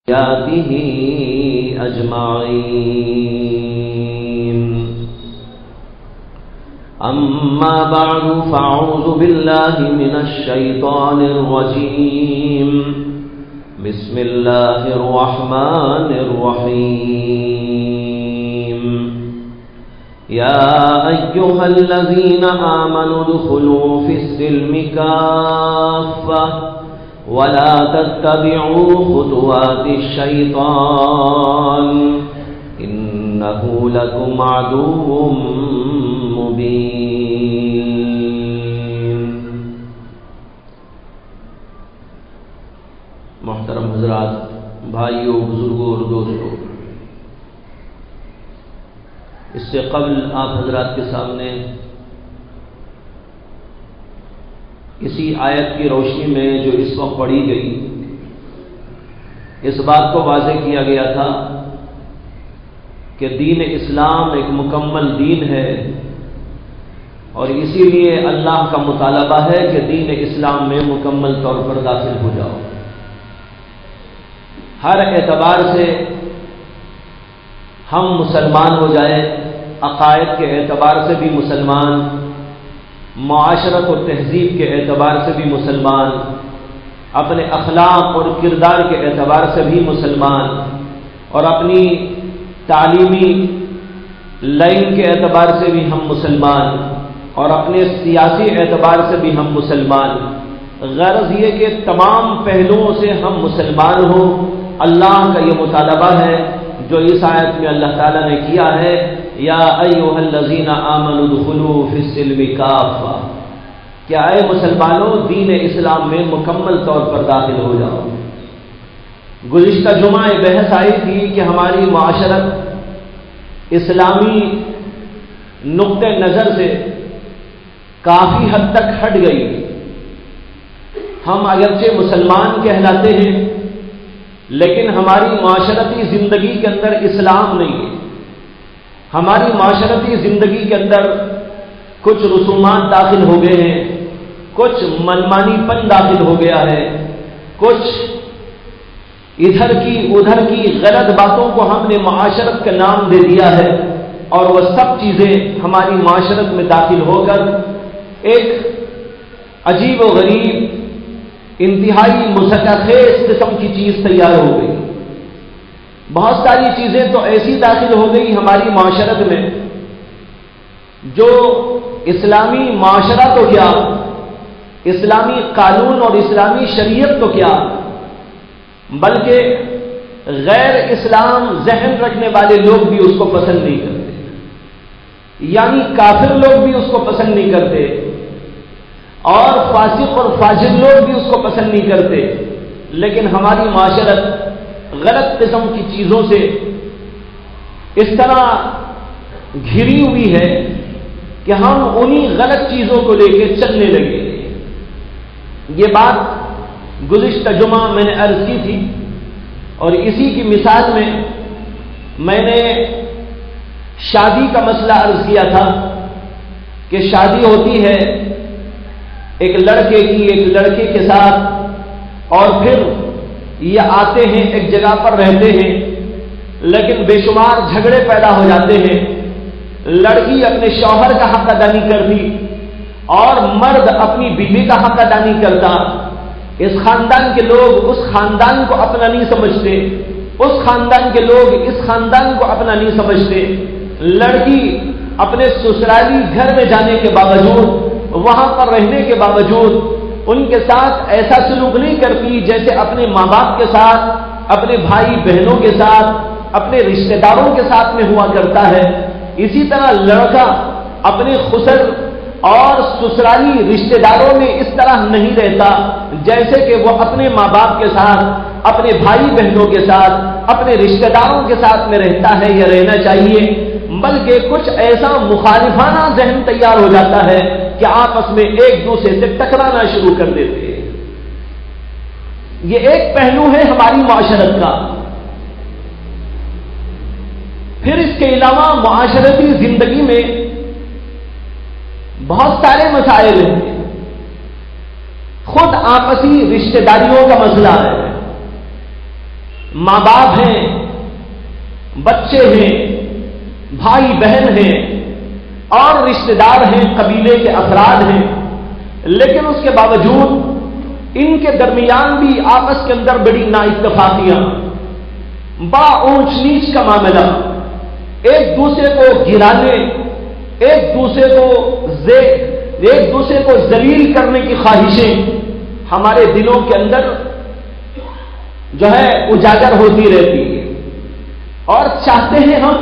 آياته أجمعين. أما بعد فأعوذ بالله من الشيطان الرجيم. بسم الله الرحمن الرحيم. يا أيها الذين آمنوا ادخلوا في السلم كافة ولا تتبعوا خطوات الشيطان إنه لكم عدو مبين. محترم حضرات، بھائیوں، بزرگوں اور دوستوں، اس سے قبل آپ حضرات کے سامنے کسی آیت کی روشنی میں جو اس وقت پڑھی گئی، اس بات کو واضح کیا گیا تھا کہ دین اسلام ایک مکمل دین ہے، اور اسی لیے اللہ کا مطالبہ ہے کہ دین اسلام میں مکمل طور پر داخل ہو جاؤ. ہر اعتبار سے ہم مسلمان ہو جائیں، عقائد کے اعتبار سے بھی مسلمان، معاشرت و تہذیب کے اعتبار سے بھی مسلمان، اپنے اخلاق اور کردار کے اعتبار سے بھی مسلمان، اور اپنی تعلیمی لائن کے اعتبار سے بھی ہم مسلمان، اور اپنے سیاسی اعتبار سے بھی ہم مسلمان. غرض یہ کہ تمام پہلوؤں سے ہم مسلمان ہوں. اللہ کا یہ مطالبہ ہے جو اس آیت میں اللہ تعالیٰ نے کیا ہے، یا ایھا الذین آمنوا ادخلوا فی السلم کافہ، کہ اے مسلمانوں، دین اسلام میں مکمل طور پر داخل ہو جاؤ. گزشتہ جمعہ یہ بحث آئی تھی کہ ہماری معاشرت اسلامی نقطہ نظر سے کافی حد تک ہٹ گئی. ہم اگرچہ مسلمان کہلاتے ہیں، لیکن ہماری معاشرتی زندگی کے اندر اسلام نہیں ہے. ہماری معاشرتی زندگی کے اندر کچھ رسومات داخل ہو گئے ہیں، کچھ منمانی پن داخل ہو گیا ہے، کچھ ادھر کی ادھر کی غلط باتوں کو ہم نے معاشرت کا نام دے دیا ہے، اور وہ سب چیزیں ہماری معاشرت میں داخل ہو کر ایک عجیب و غریب، انتہائی مضحکہ خیز قسم کی چیز تیار ہو گئی. بہت ساری چیزیں تو ایسی داخل ہو گئی ہماری معاشرت میں جو اسلامی معاشرہ تو کیا، اسلامی قانون اور اسلامی شریعت تو کیا، بلکہ غیر اسلام ذہن رکھنے والے لوگ بھی اس کو پسند نہیں کرتے، یعنی کافر لوگ بھی اس کو پسند نہیں کرتے، اور فاسق اور فاجر لوگ بھی اس کو پسند نہیں کرتے. لیکن ہماری معاشرت غلط قسم کی چیزوں سے اس طرح گھری ہوئی ہے کہ ہم انہی غلط چیزوں کو لے کے چلنے لگے. یہ بات گزشتہ جمعہ میں نے عرض کی تھی، اور اسی کی مثال میں نے شادی کا مسئلہ عرض کیا تھا کہ شادی ہوتی ہے ایک لڑکے کی ایک لڑکے کے ساتھ، اور پھر یہ آتے ہیں ایک جگہ پر رہتے ہیں، لیکن بے شمار جھگڑے پیدا ہو جاتے ہیں. لڑکی اپنے شوہر کا حق ادا نہیں کرتی، اور مرد اپنی بیوی کا حق ادا نہیں کرتا. اس خاندان کے لوگ اس خاندان کو اپنا نہیں سمجھتے، اس خاندان کے لوگ اس خاندان کو اپنا نہیں سمجھتے. لڑکی اپنے سسرالی گھر میں جانے کے باوجود، وہاں پر رہنے کے باوجود ان کے ساتھ ایسا سلوک نہیں کرتی جیسے اپنے ماں باپ کے ساتھ، اپنے بھائی بہنوں کے ساتھ، اپنے رشتہ داروں کے ساتھ میں ہوا کرتا ہے. اسی طرح لڑکا اپنے خسر اور سسرالی رشتہ داروں میں اس طرح نہیں رہتا جیسے کہ وہ اپنے ماں باپ کے ساتھ، اپنے بھائی بہنوں کے ساتھ، اپنے رشتہ داروں کے ساتھ میں رہتا ہے یا رہنا چاہیے. بلکہ کچھ ایسا مخالفانہ ذہن تیار ہو جاتا ہے کہ آپس میں ایک دوسرے سے ٹکرانا شروع کر دیتے ہیں. یہ ایک پہلو ہے ہماری معاشرت کا. پھر اس کے علاوہ معاشرتی زندگی میں بہت سارے مسائل ہیں. خود آپسی رشتہ داریوں کا مسئلہ ہے. ماں باپ ہیں، بچے ہیں، بھائی بہن ہیں اور رشتہ دار ہیں، قبیلے کے افراد ہیں، لیکن اس کے باوجود ان کے درمیان بھی آپس کے اندر بڑی نا اتفاقیاں، بڑا اونچ نیچ کا معاملہ، ایک دوسرے کو گرانے، ایک دوسرے کو ذلیل کرنے کی خواہشیں ہمارے دلوں کے اندر جو ہے اجاگر ہوتی رہتی ہے، اور چاہتے ہیں ہم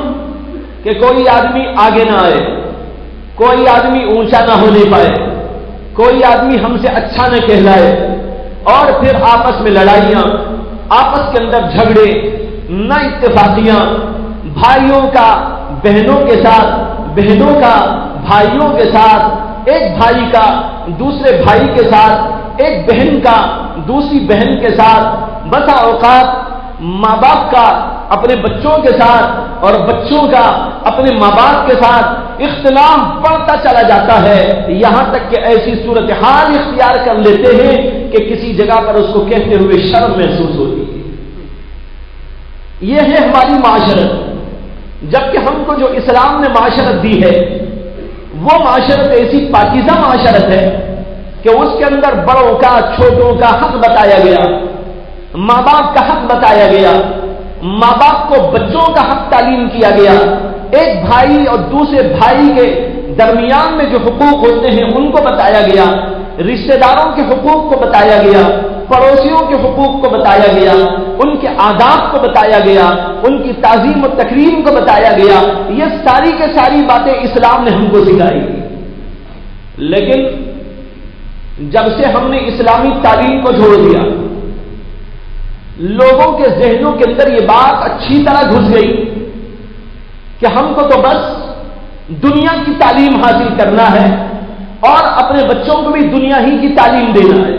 کہ کوئی آدمی آگے نہ آئے، کوئی آدمی اونچا نہ ہونے پائے، کوئی آدمی ہم سے اچھا نہ کہلائے، اور پھر آپس میں لڑائیاں، آپس کے اندر جھگڑے، نہ اتفاقیاں، بھائیوں کا بہنوں کے ساتھ، بہنوں کا بھائیوں کے ساتھ، ایک بھائی کا دوسرے بھائی کے ساتھ، ایک بہن کا دوسری بہن کے ساتھ، بسا اوقات ماں باپ کا اپنے بچوں کے ساتھ اور بچوں کا اپنے ماں باپ کے ساتھ اختلاف بڑھتا چلا جاتا ہے، یہاں تک کہ ایسی صورتحال اختیار کر لیتے ہیں کہ کسی جگہ پر اس کو کہتے ہوئے شرم محسوس ہوتی ہے۔ یہ ہے ہماری معاشرت، جبکہ ہم کو جو اسلام نے معاشرت دی ہے وہ معاشرت ایسی پاکیزہ معاشرت ہے کہ اس کے اندر بڑوں کا چھوٹوں کا حق بتایا گیا، ماں باپ کا حق بتایا گیا، ماں باپ کو بچوں کا حق تعلیم کیا گیا، ایک بھائی اور دوسرے بھائی کے درمیان میں جو حقوق ہوتے ہیں ان کو بتایا گیا، رشتہ داروں کے حقوق کو بتایا گیا، پڑوسیوں کے حقوق کو بتایا گیا، ان کے آداب کو بتایا گیا، ان کی تعظیم و تکریم کو بتایا گیا۔ یہ ساری کے ساری باتیں اسلام نے ہم کو سکھائی، لیکن جب سے ہم نے اسلامی تعلیم کو چھوڑ دیا، لوگوں کے ذہنوں کے اندر یہ بات اچھی طرح گھس گئی کہ ہم کو تو بس دنیا کی تعلیم حاصل کرنا ہے اور اپنے بچوں کو بھی دنیا ہی کی تعلیم دینا ہے۔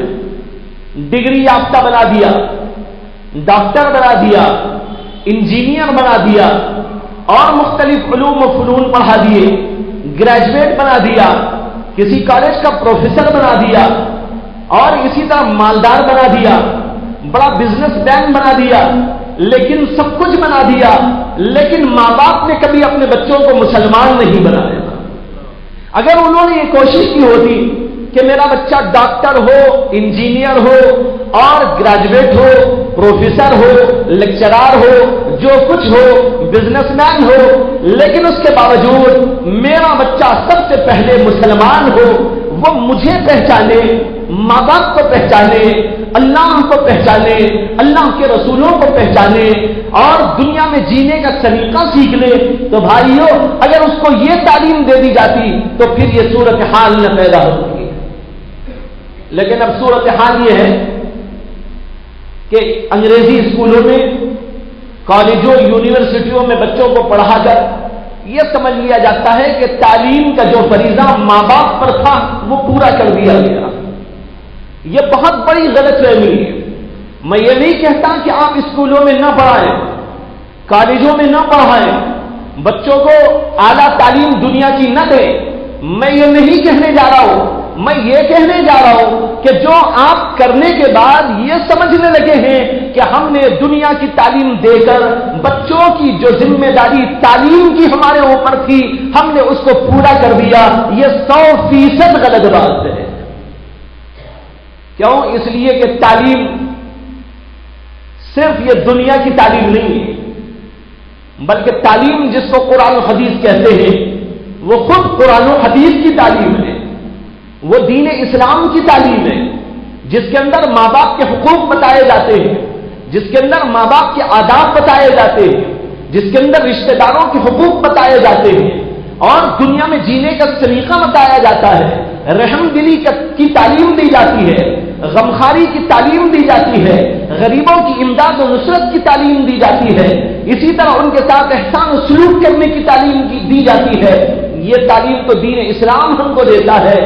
ڈگری یافتہ بنا دیا، ڈاکٹر بنا دیا، انجینئر بنا دیا اور مختلف علوم و فنون پڑھا دیے، گریجویٹ بنا دیا، کسی کالج کا پروفیسر بنا دیا اور اسی طرح مالدار بنا دیا، بڑا بزنس مین بنا دیا، لیکن سب کچھ بنا دیا، لیکن ماں باپ نے کبھی اپنے بچوں کو مسلمان نہیں بنایا۔ اگر انہوں نے یہ کوشش کی ہوتی کہ میرا بچہ ڈاکٹر ہو، انجینئر ہو اور گریجویٹ ہو، پروفیسر ہو، لیکچرار ہو، جو کچھ ہو، بزنس مین ہو، لیکن اس کے باوجود میرا بچہ سب سے پہلے مسلمان ہو، وہ مجھے پہچانے، ماں باپ کو پہچانے، اللہ کو پہچانے، اللہ کے رسولوں کو پہچانے اور دنیا میں جینے کا طریقہ سیکھ لے، تو بھائیو اگر اس کو یہ تعلیم دے دی جاتی تو پھر یہ صورتحال نہ پیدا ہوتی۔ لیکن اب صورتحال یہ ہے کہ انگریزی اسکولوں میں، کالجوں، یونیورسٹیوں میں بچوں کو پڑھا کر یہ سمجھ لیا جاتا ہے کہ تعلیم کا جو فریضہ ماں باپ پر تھا وہ پورا کر دیا گیا۔ یہ بہت بڑی غلط فہمی ہے۔ میں یہ نہیں کہتا کہ آپ اسکولوں میں نہ پڑھائیں، کالجوں میں نہ پڑھائیں، بچوں کو اعلیٰ تعلیم دنیا کی نہ دیں، میں یہ نہیں کہنے جا رہا ہوں، میں یہ کہنے جا رہا ہوں کہ جو آپ کرنے کے بعد یہ سمجھنے لگے ہیں کہ ہم نے دنیا کی تعلیم دے کر بچوں کی جو ذمہ داری تعلیم کی ہمارے اوپر تھی ہم نے اس کو پورا کر دیا، یہ 100% غلط بات ہے۔ کیوں؟ اس لیے کہ تعلیم صرف یہ دنیا کی تعلیم نہیں ہے، بلکہ تعلیم جس کو قرآن و حدیث کہتے ہیں وہ خود قرآن و حدیث کی تعلیم ہے، وہ دین اسلام کی تعلیم ہے، جس کے اندر ماں باپ کے حقوق بتائے جاتے ہیں، جس کے اندر ماں باپ کے آداب بتائے جاتے ہیں، جس کے اندر رشتہ داروں کے حقوق بتائے جاتے ہیں اور دنیا میں جینے کا طریقہ بتایا جاتا ہے، رحم دلی کی تعلیم دی جاتی ہے، غمخواری کی تعلیم دی جاتی ہے، غریبوں کی امداد و نصرت کی تعلیم دی جاتی ہے، اسی طرح ان کے ساتھ احسان و سلوک کرنے کی تعلیم دی جاتی ہے۔ یہ تعلیم تو دین اسلام ہم کو دیتا ہے،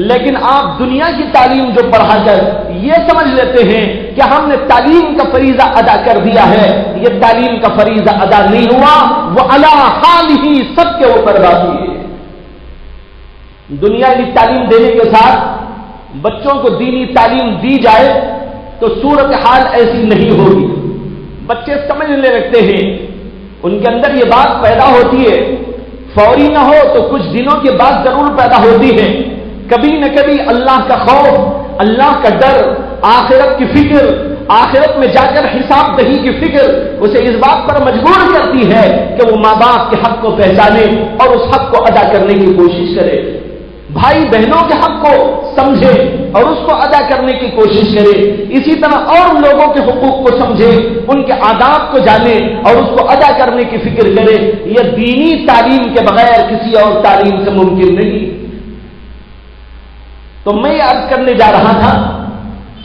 لیکن آپ دنیا کی تعلیم جو پڑھا کر یہ سمجھ لیتے ہیں کہ ہم نے تعلیم کا فریضہ ادا کر دیا ہے، یہ تعلیم کا فریضہ ادا نہیں ہوا، وہ علی حال ہی سب کے اوپر باقی ہے۔ دنیاوی تعلیم دینے کے ساتھ بچوں کو دینی تعلیم دی جائے تو صورتحال ایسی نہیں ہوگی۔ بچے سمجھنے لگتے ہیں، ان کے اندر یہ بات پیدا ہوتی ہے، فوری نہ ہو تو کچھ دنوں کے بعد ضرور پیدا ہوتی ہے، کبھی نہ کبھی اللہ کا خوف، اللہ کا ڈر، آخرت کی فکر، آخرت میں جا کر حساب دہی کی فکر اسے اس بات پر مجبور کرتی ہے کہ وہ ماں باپ کے حق کو پہچانے اور اس حق کو ادا کرنے کی کوشش کرے، بھائی بہنوں کے حق کو سمجھے اور اس کو ادا کرنے کی کوشش کرے، اسی طرح اور لوگوں کے حقوق کو سمجھے، ان کے آداب کو جانے اور اس کو ادا کرنے کی فکر کرے۔ یہ دینی تعلیم کے بغیر کسی اور تعلیم سے ممکن نہیں۔ تو میں یہ عرض کرنے جا رہا تھا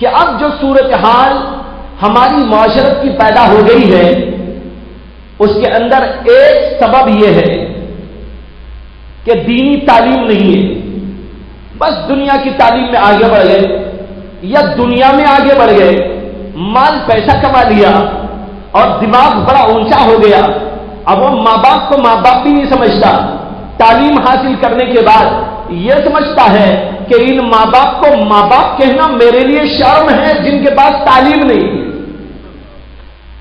کہ اب جو صورتحال ہماری معاشرت کی پیدا ہو گئی ہے اس کے اندر ایک سبب یہ ہے کہ دینی تعلیم نہیں ہے، بس دنیا کی تعلیم میں آگے بڑھ گئے یا دنیا میں آگے بڑھ گئے، مال پیسہ کما لیا اور دماغ بڑا اونچا ہو گیا، اب وہ ماں باپ کو ماں باپ بھی نہیں سمجھتا، تعلیم حاصل کرنے کے بعد یہ سمجھتا ہے کہ ان ماں باپ کو ماں باپ کہنا میرے لیے شرم ہے جن کے پاس تعلیم نہیں ہے۔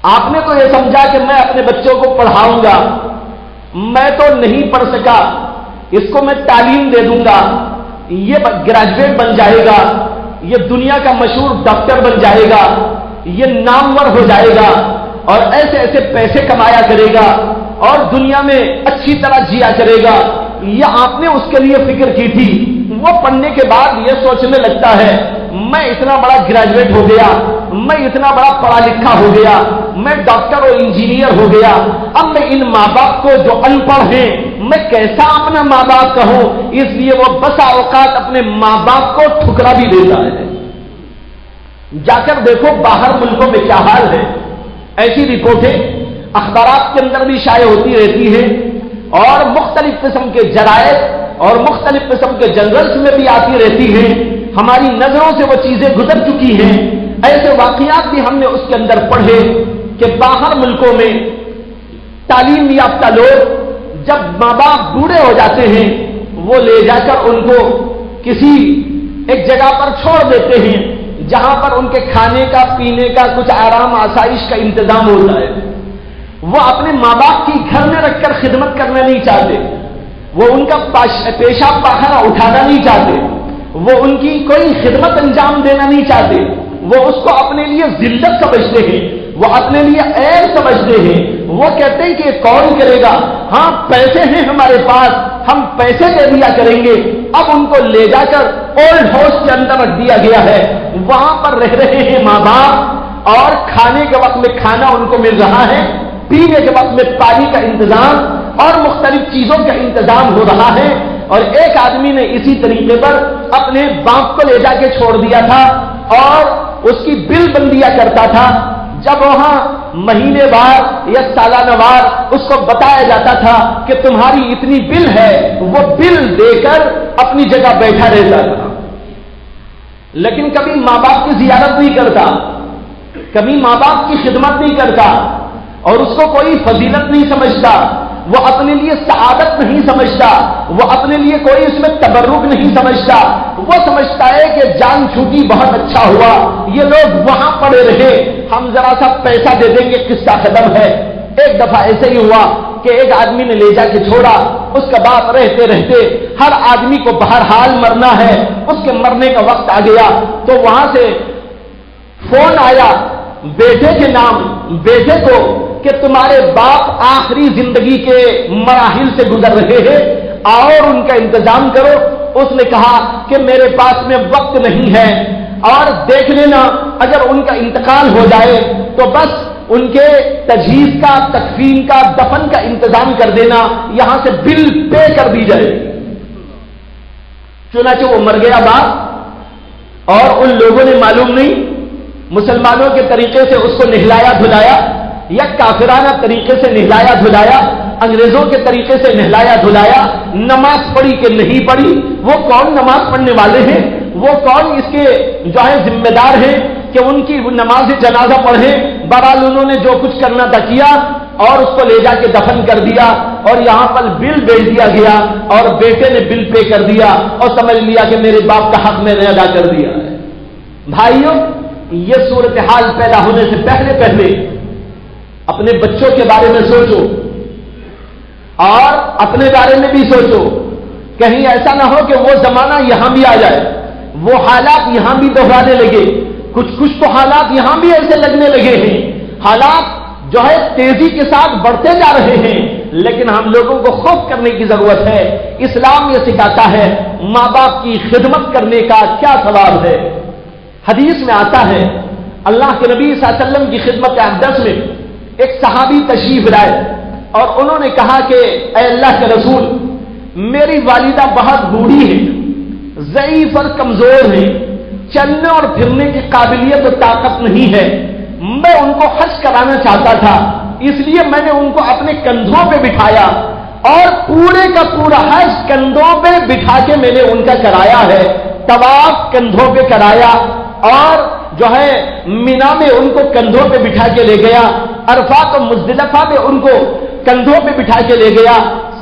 آپ نے تو یہ سمجھا کہ میں اپنے بچوں کو پڑھاؤں گا، میں تو نہیں پڑھ سکا، اس کو میں تعلیم دے دوں گا، یہ گریجویٹ بن جائے گا، یہ دنیا کا مشہور ڈاکٹر بن جائے گا، یہ نامور ہو جائے گا اور ایسے ایسے پیسے کمایا کرے گا اور دنیا میں اچھی طرح جیا کرے گا۔ یہ آپ نے اس کے لیے فکر کی تھی، وہ پڑھنے کے بعد یہ سوچنے لگتا ہے میں اتنا بڑا گریجویٹ ہو گیا، میں اتنا بڑا پڑھا لکھا ہو گیا، میں ڈاکٹر اور انجینئر ہو گیا، اب میں ان ماں باپ کو جو ان پڑھ ہیں میں کیسا اپنا ماں باپ کہوں، اس لیے وہ بسا اوقات اپنے ماں باپ کو ٹھکرا بھی دیتا ہے۔ جا کر دیکھو باہر ملکوں میں کیا حال ہے، ایسی رپورٹیں اخبارات کے اندر بھی شائع ہوتی رہتی ہیں اور مختلف قسم کے جرائد اور مختلف قسم کے جنرلز میں بھی آتی رہتی ہیں، ہماری نظروں سے وہ چیزیں گزر چکی ہیں، ایسے واقعات بھی ہم نے اس کے اندر پڑھے کہ باہر ملکوں میں تعلیم یافتہ لوگ جب ماں باپ بوڑھے ہو جاتے ہیں وہ لے جا کر ان کو کسی ایک جگہ پر چھوڑ دیتے ہیں جہاں پر ان کے کھانے کا پینے کا کچھ آرام آسائش کا انتظام ہوتا ہے۔ وہ اپنے ماں باپ کی گھر میں رکھ کر خدمت کرنا نہیں چاہتے، وہ ان کا پیشاب پاخانہ اٹھانا نہیں چاہتے، وہ ان کی کوئی خدمت انجام دینا نہیں چاہتے، وہ اس کو اپنے لیے ذلت سمجھتے ہیں، وہ اپنے لیے عیب سمجھتے ہیں، وہ کہتے ہیں کہ کون کرے گا، ہاں پیسے ہیں ہمارے پاس، ہم پیسے دے دیا کریں گے۔ اب ان کو لے جا کر اولڈ ہاؤس کے اندر رکھ دیا گیا ہے، وہاں پر رہ رہے ہیں ماں باپ اور کھانے کے وقت میں کھانا ان کو مل رہا ہے، پینے کے وقت میں پانی کا انتظام اور مختلف چیزوں کا انتظام ہو رہا ہے۔ اور ایک آدمی نے اسی طریقے پر اپنے باپ کو لے جا کے چھوڑ دیا تھا اور اس کی بل بن دیا کرتا تھا، جب وہاں مہینے وار یا سالانہ وار اس کو بتایا جاتا تھا کہ تمہاری اتنی بل ہے، وہ بل دے کر اپنی جگہ بیٹھا رہتا تھا، لیکن کبھی ماں باپ کی زیارت نہیں کرتا، کبھی ماں باپ کی خدمت نہیں کرتا اور اس کو کوئی فضیلت نہیں سمجھتا، وہ اپنے لیے سعادت نہیں سمجھتا، وہ اپنے لیے کوئی اس میں تبرک نہیں سمجھتا، وہ سمجھتا ہے کہ جان چھوٹی بہت اچھا ہوا، یہ لوگ وہاں پڑے رہے، ہم ذرا سا پیسہ دے دیں گے قصہ ختم ہے۔ ایک دفعہ ایسے ہی ہوا کہ ایک آدمی نے لے جا کے چھوڑا، اس کا باپ رہتے رہتے ہر آدمی کو بہرحال مرنا ہے، اس کے مرنے کا وقت آ گیا تو وہاں سے فون آیا بیٹے کے نام، بیٹے کو کہ تمہارے باپ آخری زندگی کے مراحل سے گزر رہے ہیں اور ان کا انتظام کرو۔ اس نے کہا کہ میرے پاس میں وقت نہیں ہے اور دیکھ لینا اگر ان کا انتقال ہو جائے تو بس ان کے تجہیز کا، تکفین کا، دفن کا انتظام کر دینا، یہاں سے بل پے کر دی جائے۔ چنانچہ وہ مر گیا باپ اور ان لوگوں نے معلوم نہیں مسلمانوں کے طریقے سے اس کو نہلایا دھلایا یا کافرانہ طریقے سے نہلایا دھلایا، انگریزوں کے طریقے سے نہلایا دھلایا، نماز پڑھی کہ نہیں پڑھی، وہ کون نماز پڑھنے والے ہیں، وہ کون اس کے جو ہے ذمہ دار ہیں کہ ان کی نماز جنازہ پڑھیں، بہرحال انہوں نے جو کچھ کرنا تھا کیا اور اس کو لے جا کے دفن کر دیا اور یہاں پر بل بھیج دیا گیا اور بیٹے نے بل پے کر دیا اور سمجھ لیا کہ میرے باپ کا حق میں نے ادا کر دیا ہے۔ بھائیوں، یہ صورتحال پیدا ہونے سے پہلے اپنے بچوں کے بارے میں سوچو اور اپنے بارے میں بھی سوچو، کہیں ایسا نہ ہو کہ وہ زمانہ یہاں بھی آ جائے، وہ حالات یہاں بھی دہرانے لگے۔ کچھ تو حالات یہاں بھی ایسے لگنے لگے ہیں، حالات جو ہے تیزی کے ساتھ بڑھتے جا رہے ہیں، لیکن ہم لوگوں کو خوف کرنے کی ضرورت ہے۔ اسلام یہ سکھاتا ہے ماں باپ کی خدمت کرنے کا کیا ثواب ہے۔ حدیث میں آتا ہے اللہ کے نبی صلی اللہ علیہ وسلم کی خدمت اقدس میں ایک صحابی تشریف لائے اور انہوں نے کہا کہ اے اللہ کے رسول، میری والدہ بہت بوڑھی ہے، ضعیف اور کمزور ہے، چلنے اور پھرنے کی قابلیت اور طاقت نہیں ہے، میں ان کو حج کرانا چاہتا تھا، اس لیے میں نے ان کو اپنے کندھوں پہ بٹھایا اور پورے کا پورا حج کندھوں پہ بٹھا کے میں نے ان کا کرایا ہے، طواف کندھوں پہ کرایا اور جو ہے مینا میں ان کو کندھوں پہ بٹھا کے لے گیا، عرفات و مزدلفہ میں ان کو کندھوں پہ بٹھا کے لے گیا،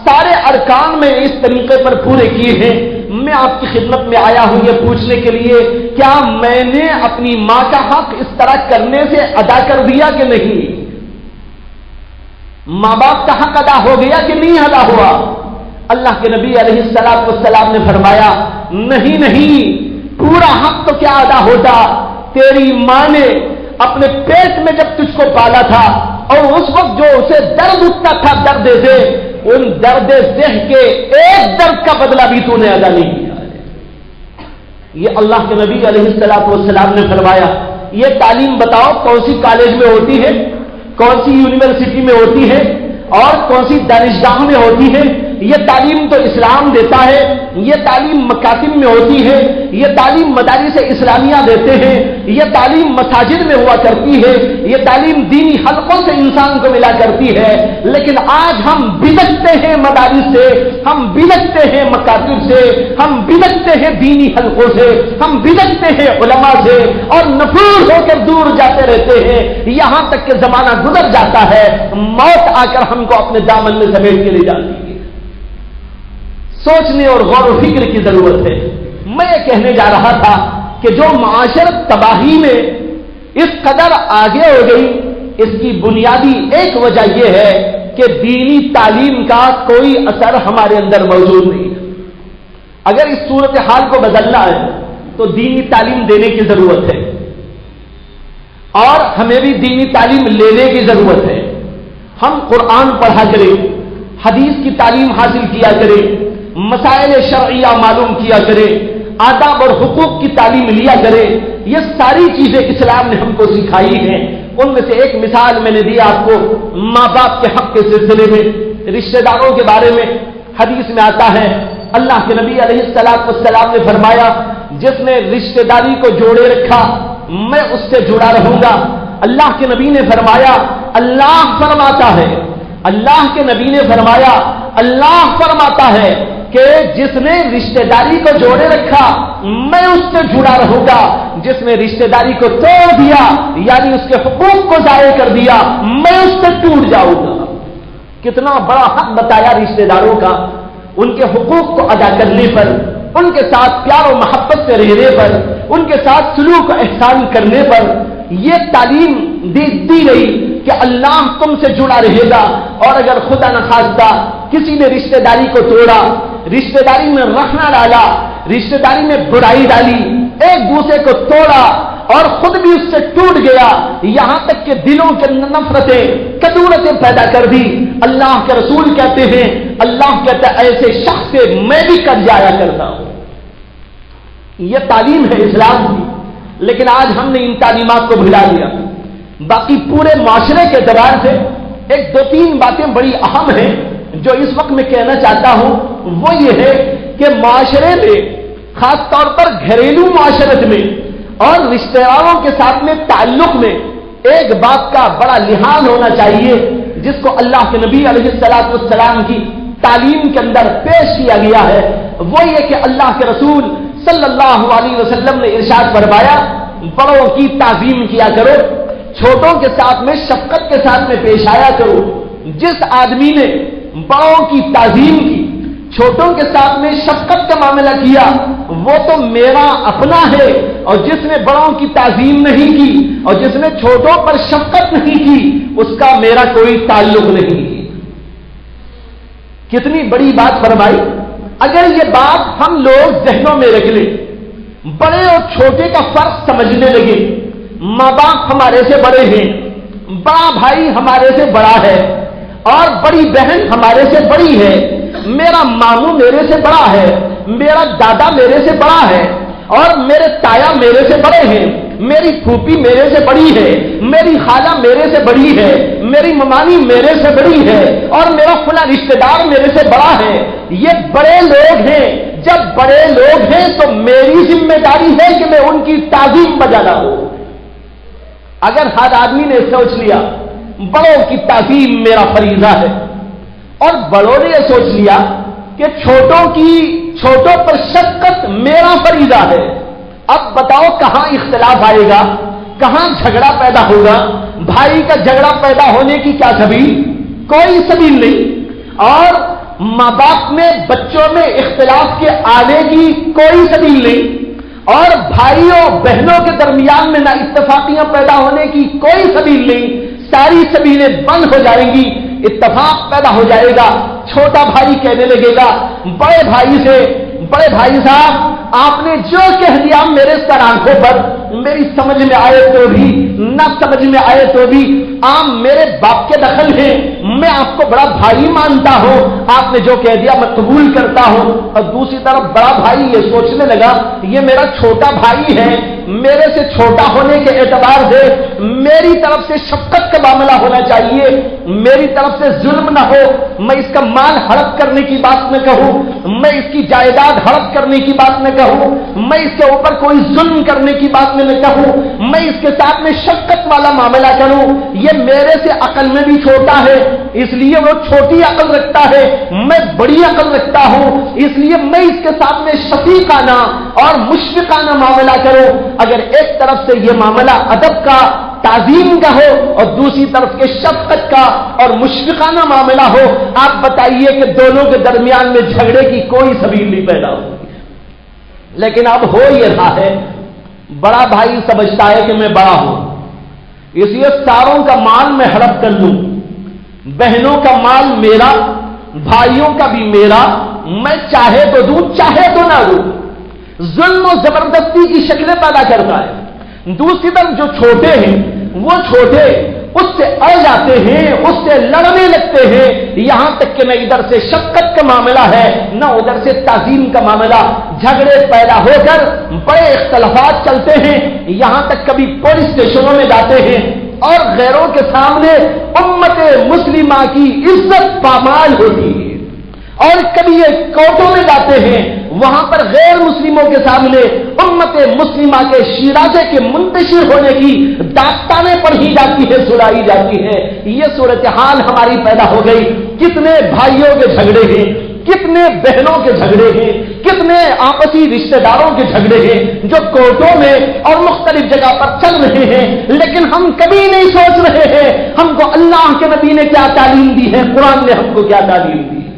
سارے ارکان میں اس طریقے پر پورے کیے ہیں۔ میں آپ کی خدمت میں آیا ہوں یہ پوچھنے کے لیے کیا میں نے اپنی ماں کا حق اس طرح کرنے سے ادا کر دیا کہ نہیں؟ ماں باپ کا حق ادا ہو گیا کہ نہیں ادا ہوا؟ اللہ کے نبی علیہ الصلوۃ والسلام نے فرمایا نہیں، پورا حق تو کیا ادا ہوتا، تیری ماں نے اپنے پیٹ میں جب تجھ کو پالا تھا اور اس وقت جو اسے درد اٹھتا تھا درد سے، ان درد ذہ کے ایک درد کا بدلہ بھی تو نے ادا نہیں کیا ہے۔ یہ اللہ کے نبی علیہ الصلوۃ والسلام نے فرمایا۔ یہ تعلیم بتاؤ کون سی کالج میں ہوتی ہے، کون سی یونیورسٹی میں ہوتی ہے اور کون سی دانشگاہ میں ہوتی ہے؟ یہ تعلیم تو اسلام دیتا ہے، یہ تعلیم مکاتب میں ہوتی ہے، یہ تعلیم مدارس اسلامیہ دیتے ہیں، یہ تعلیم مساجد میں ہوا کرتی ہے، یہ تعلیم دینی حلقوں سے انسان کو ملا کرتی ہے، لیکن آج ہم بلکتے ہیں مدارس سے، ہم بلکتے ہیں مکاتب سے، ہم بلکتے ہیں دینی حلقوں سے، ہم بلکتے ہیں علماء سے اور نفور ہو کر دور جاتے رہتے ہیں، یہاں تک کہ زمانہ گزر جاتا ہے، موت آ کر ہم کو اپنے دامن میں سمیٹ کے لے جاتی ہے۔ سوچنے اور غور و فکر کی ضرورت ہے۔ میں یہ کہنے جا رہا تھا کہ جو معاشرت تباہی میں اس قدر آگے ہو گئی، اس کی بنیادی ایک وجہ یہ ہے کہ دینی تعلیم کا کوئی اثر ہمارے اندر موجود نہیں ہے۔ اگر اس صورتحال کو بدلنا ہے تو دینی تعلیم دینے کی ضرورت ہے اور ہمیں بھی دینی تعلیم لینے کی ضرورت ہے۔ ہم قرآن پڑھا کریں، حدیث کی تعلیم حاصل کیا کریں، مسائل شرعیہ معلوم کیا کرے، آداب اور حقوق کی تعلیم لیا کرے، یہ ساری چیزیں اسلام نے ہم کو سکھائی ہیں۔ ان میں سے ایک مثال میں نے دی آپ کو ماں باپ کے حق کے سلسلے میں، رشتہ داروں کے بارے میں حدیث میں آتا ہے اللہ کے نبی علیہ الصلوۃ والسلام نے فرمایا جس نے رشتہ داری کو جوڑے رکھا میں اس سے جڑا رہوں گا۔ اللہ کے نبی نے فرمایا اللہ فرماتا ہے، اللہ کے نبی نے فرمایا اللہ فرماتا ہے کہ جس نے رشتہ داری کو جوڑے رکھا میں اس سے جڑا رہوں گا، جس نے رشتہ داری کو توڑ دیا یعنی اس کے حقوق کو ضائع کر دیا میں اس سے ٹوٹ جاؤں گا۔ کتنا بڑا حق بتایا رشتہ داروں کا، ان کے حقوق کو ادا کرنے پر، ان کے ساتھ پیار و محبت سے رہنے پر، ان کے ساتھ سلوک و احسان کرنے پر۔ یہ تعلیم دی گئی کہ اللہ تم سے جڑا رہے گا، اور اگر خدا نخواستہ کسی نے رشتہ داری کو توڑا، رشتہ داری میں رخنا ڈالا، رشتہ داری میں برائی ڈالی، ایک دوسرے کو توڑا اور خود بھی اس سے ٹوٹ گیا، یہاں تک کہ دلوں کے نفرتیں کدورتیں پیدا کر دی، اللہ کے رسول کہتے ہیں، اللہ کہتا ہے ایسے شخص سے میں بھی کٹ جایا کرتا ہوں۔ یہ تعلیم ہے اسلام کی، لیکن آج ہم نے ان تعلیمات کو بھلا دیا۔ باقی پورے معاشرے کے اعتبار سے ایک دو تین باتیں بڑی اہم ہیں جو اس وقت میں کہنا چاہتا ہوں، وہ یہ ہے کہ معاشرے میں خاص طور پر گھریلو معاشرت میں اور رشتہ داروں کے ساتھ میں تعلق میں ایک بات کا بڑا لحاظ ہونا چاہیے جس کو اللہ کے نبی علیہ الصلوۃ والسلام کی تعلیم کے اندر پیش کیا گیا ہے، وہ یہ کہ اللہ کے رسول صلی اللہ علیہ وسلم نے ارشاد فرمایا بڑوں کی تعظیم کیا کرو، چھوٹوں کے ساتھ میں شفقت کے ساتھ میں پیش آیا کرو۔ جس آدمی نے بڑوں کی تعظیم کی، چھوٹوں کے ساتھ میں شفقت کا معاملہ کیا، وہ تو میرا اپنا ہے، اور جس نے بڑوں کی تعظیم نہیں کی اور جس نے چھوٹوں پر شفقت نہیں کی اس کا میرا کوئی تعلق نہیں۔ کتنی بڑی بات فرمائی۔ اگر یہ بات ہم لوگ ذہنوں میں رکھ لیں، بڑے اور چھوٹے کا فرق سمجھنے لگے، ماں باپ ہمارے سے بڑے ہیں، بڑا بھائی ہمارے سے بڑا ہے اور بڑی بہن ہمارے سے بڑی ہے، میرا ماموں میرے سے بڑا ہے، میرا دادا میرے سے بڑا ہے اور میرے تایا میرے سے بڑے ہیں، میری پھوپھی میرے سے بڑی ہے، میری خالہ میرے سے بڑی ہے، میری ممانی میرے سے بڑی ہے اور میرا فلاں رشتہ دار میرے سے بڑا ہے۔ یہ بڑے لوگ ہیں، جب بڑے لوگ ہیں تو میری ذمہ داری ہے کہ میں ان کی تعظیم بجا لاؤں۔ اگر ہر آدمی نے سوچ لیا بڑوں کی تعظیم میرا فریضہ ہے اور بڑوں نے یہ سوچ لیا کہ چھوٹوں پر شفقت میرا فریضہ ہے، اب بتاؤ کہاں اختلاف آئے گا، کہاں جھگڑا پیدا ہوگا؟ بھائی کا جھگڑا پیدا ہونے کی کیا سبیل؟ کوئی سبیل نہیں۔ اور ماں باپ میں بچوں میں اختلاف کے آنے کی کوئی سبیل نہیں، اور بھائیوں بہنوں کے درمیان میں نہ اتفاقیاں پیدا ہونے کی کوئی سبیل نہیں۔ ساری سبیلیں بند ہو جائیں گی، اتفاق پیدا ہو جائے گا۔ چھوٹا بھائی کہنے لگے گا بڑے بھائی سے، بڑے بھائی صاحب آپ نے جو کہہ دیا میرے سر آنکھوں پر، میری سمجھ میں آئے تو بھی نہ سمجھ میں آئے تو بھی آپ میرے باپ کے دخل ہیں، میں آپ کو بڑا بھائی مانتا ہوں، آپ نے جو کہہ دیا میں قبول کرتا ہوں۔ اور دوسری طرف بڑا بھائی یہ سوچنے لگا یہ میرا چھوٹا بھائی ہے، میرے سے چھوٹا ہونے کے اعتبار سے میری طرف سے شفقت کا معاملہ ہونا چاہیے، میری طرف سے ظلم نہ ہو، میں اس کا مال ہڑپ کرنے کی بات نہ کہوں، میں اس کی جائیداد ہڑپ کرنے کی بات نہ کہوں، میں اس کے اوپر کوئی ظلم کرنے کی بات نہ کہوں، میں اس کے ساتھ میں شفقت والا معاملہ کروں۔ یہ میرے سے عقل میں بھی چھوٹا ہے اس لیے وہ چھوٹی عقل رکھتا ہے، میں بڑی عقل رکھتا ہوں اس لیے میں اس کے ساتھ میں شفیقانہ اور مشفقانہ معاملہ کروں۔ اگر ایک طرف سے یہ معاملہ ادب کا، تعظیم کا ہو اور دوسری طرف کے شفقت کا اور مشفقانہ معاملہ ہو، آپ بتائیے کہ دونوں کے درمیان میں جھگڑے کی کوئی سبیل نہیں پیدا ہوگی۔ لیکن اب ہو یہ رہا ہے، بڑا بھائی سمجھتا ہے کہ میں بڑا ہوں اس لیے ساروں کا مال میں ہڑپ کر لوں، بہنوں کا مال میرا، بھائیوں کا بھی میرا، میں چاہے تو دوں چاہے تو نہ دوں، ظلم و زبردستی کی شکلیں پیدا کرتا ہے۔ دوسری طرف جو چھوٹے ہیں وہ چھوٹے اس سے اڑ جاتے ہیں، اس سے لڑنے لگتے ہیں، یہاں تک کہ نہ ادھر سے شفقت کا معاملہ ہے نہ ادھر سے تعظیم کا معاملہ، جھگڑے پیدا ہو کر بڑے اختلافات چلتے ہیں، یہاں تک کبھی پولیس اسٹیشنوں میں جاتے ہیں اور غیروں کے سامنے امت مسلمہ کی عزت پامال ہوتی ہے، اور کبھی یہ کورٹوں میں جاتے ہیں وہاں پر غیر مسلموں کے سامنے امت مسلمہ کے شیرازے کے منتشر ہونے کی داستانیں پڑھی جاتی ہے، سنائی جاتی ہے۔ یہ صورتحال ہماری پیدا ہو گئی۔ کتنے بھائیوں کے جھگڑے ہیں، کتنے بہنوں کے جھگڑے ہیں، کتنے آپسی رشتہ داروں کے جھگڑے ہیں جو کورٹوں میں اور مختلف جگہ پر چل رہے ہیں، لیکن ہم کبھی نہیں سوچ رہے ہیں ہم کو اللہ کے نبی نے کیا تعلیم دی ہے، قرآن نے ہم کو کیا تعلیم دی ہے۔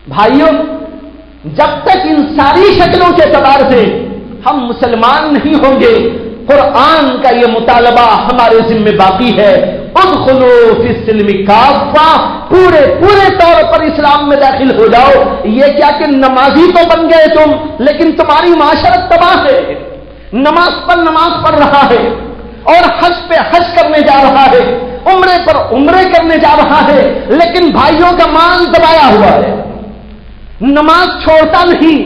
بھائیوں، جب تک ان ساری شکلوں کے اعتبار سے ہم مسلمان نہیں ہوں گے، قرآن کا یہ مطالبہ ہمارے ذمہ باقی ہے، ادخلوا فی السلم کافہ، پورے طور پر اسلام میں داخل ہو جاؤ۔ یہ کیا کہ نمازی تو بن گئے تم لیکن تمہاری معاشرت تباہ ہے، نماز پر نماز پڑھ رہا ہے اور حج پہ حج کرنے جا رہا ہے، عمرے پر عمرے کرنے جا رہا ہے، لیکن بھائیوں کا مال دبایا ہوا ہے، نماز چھوڑتا نہیں،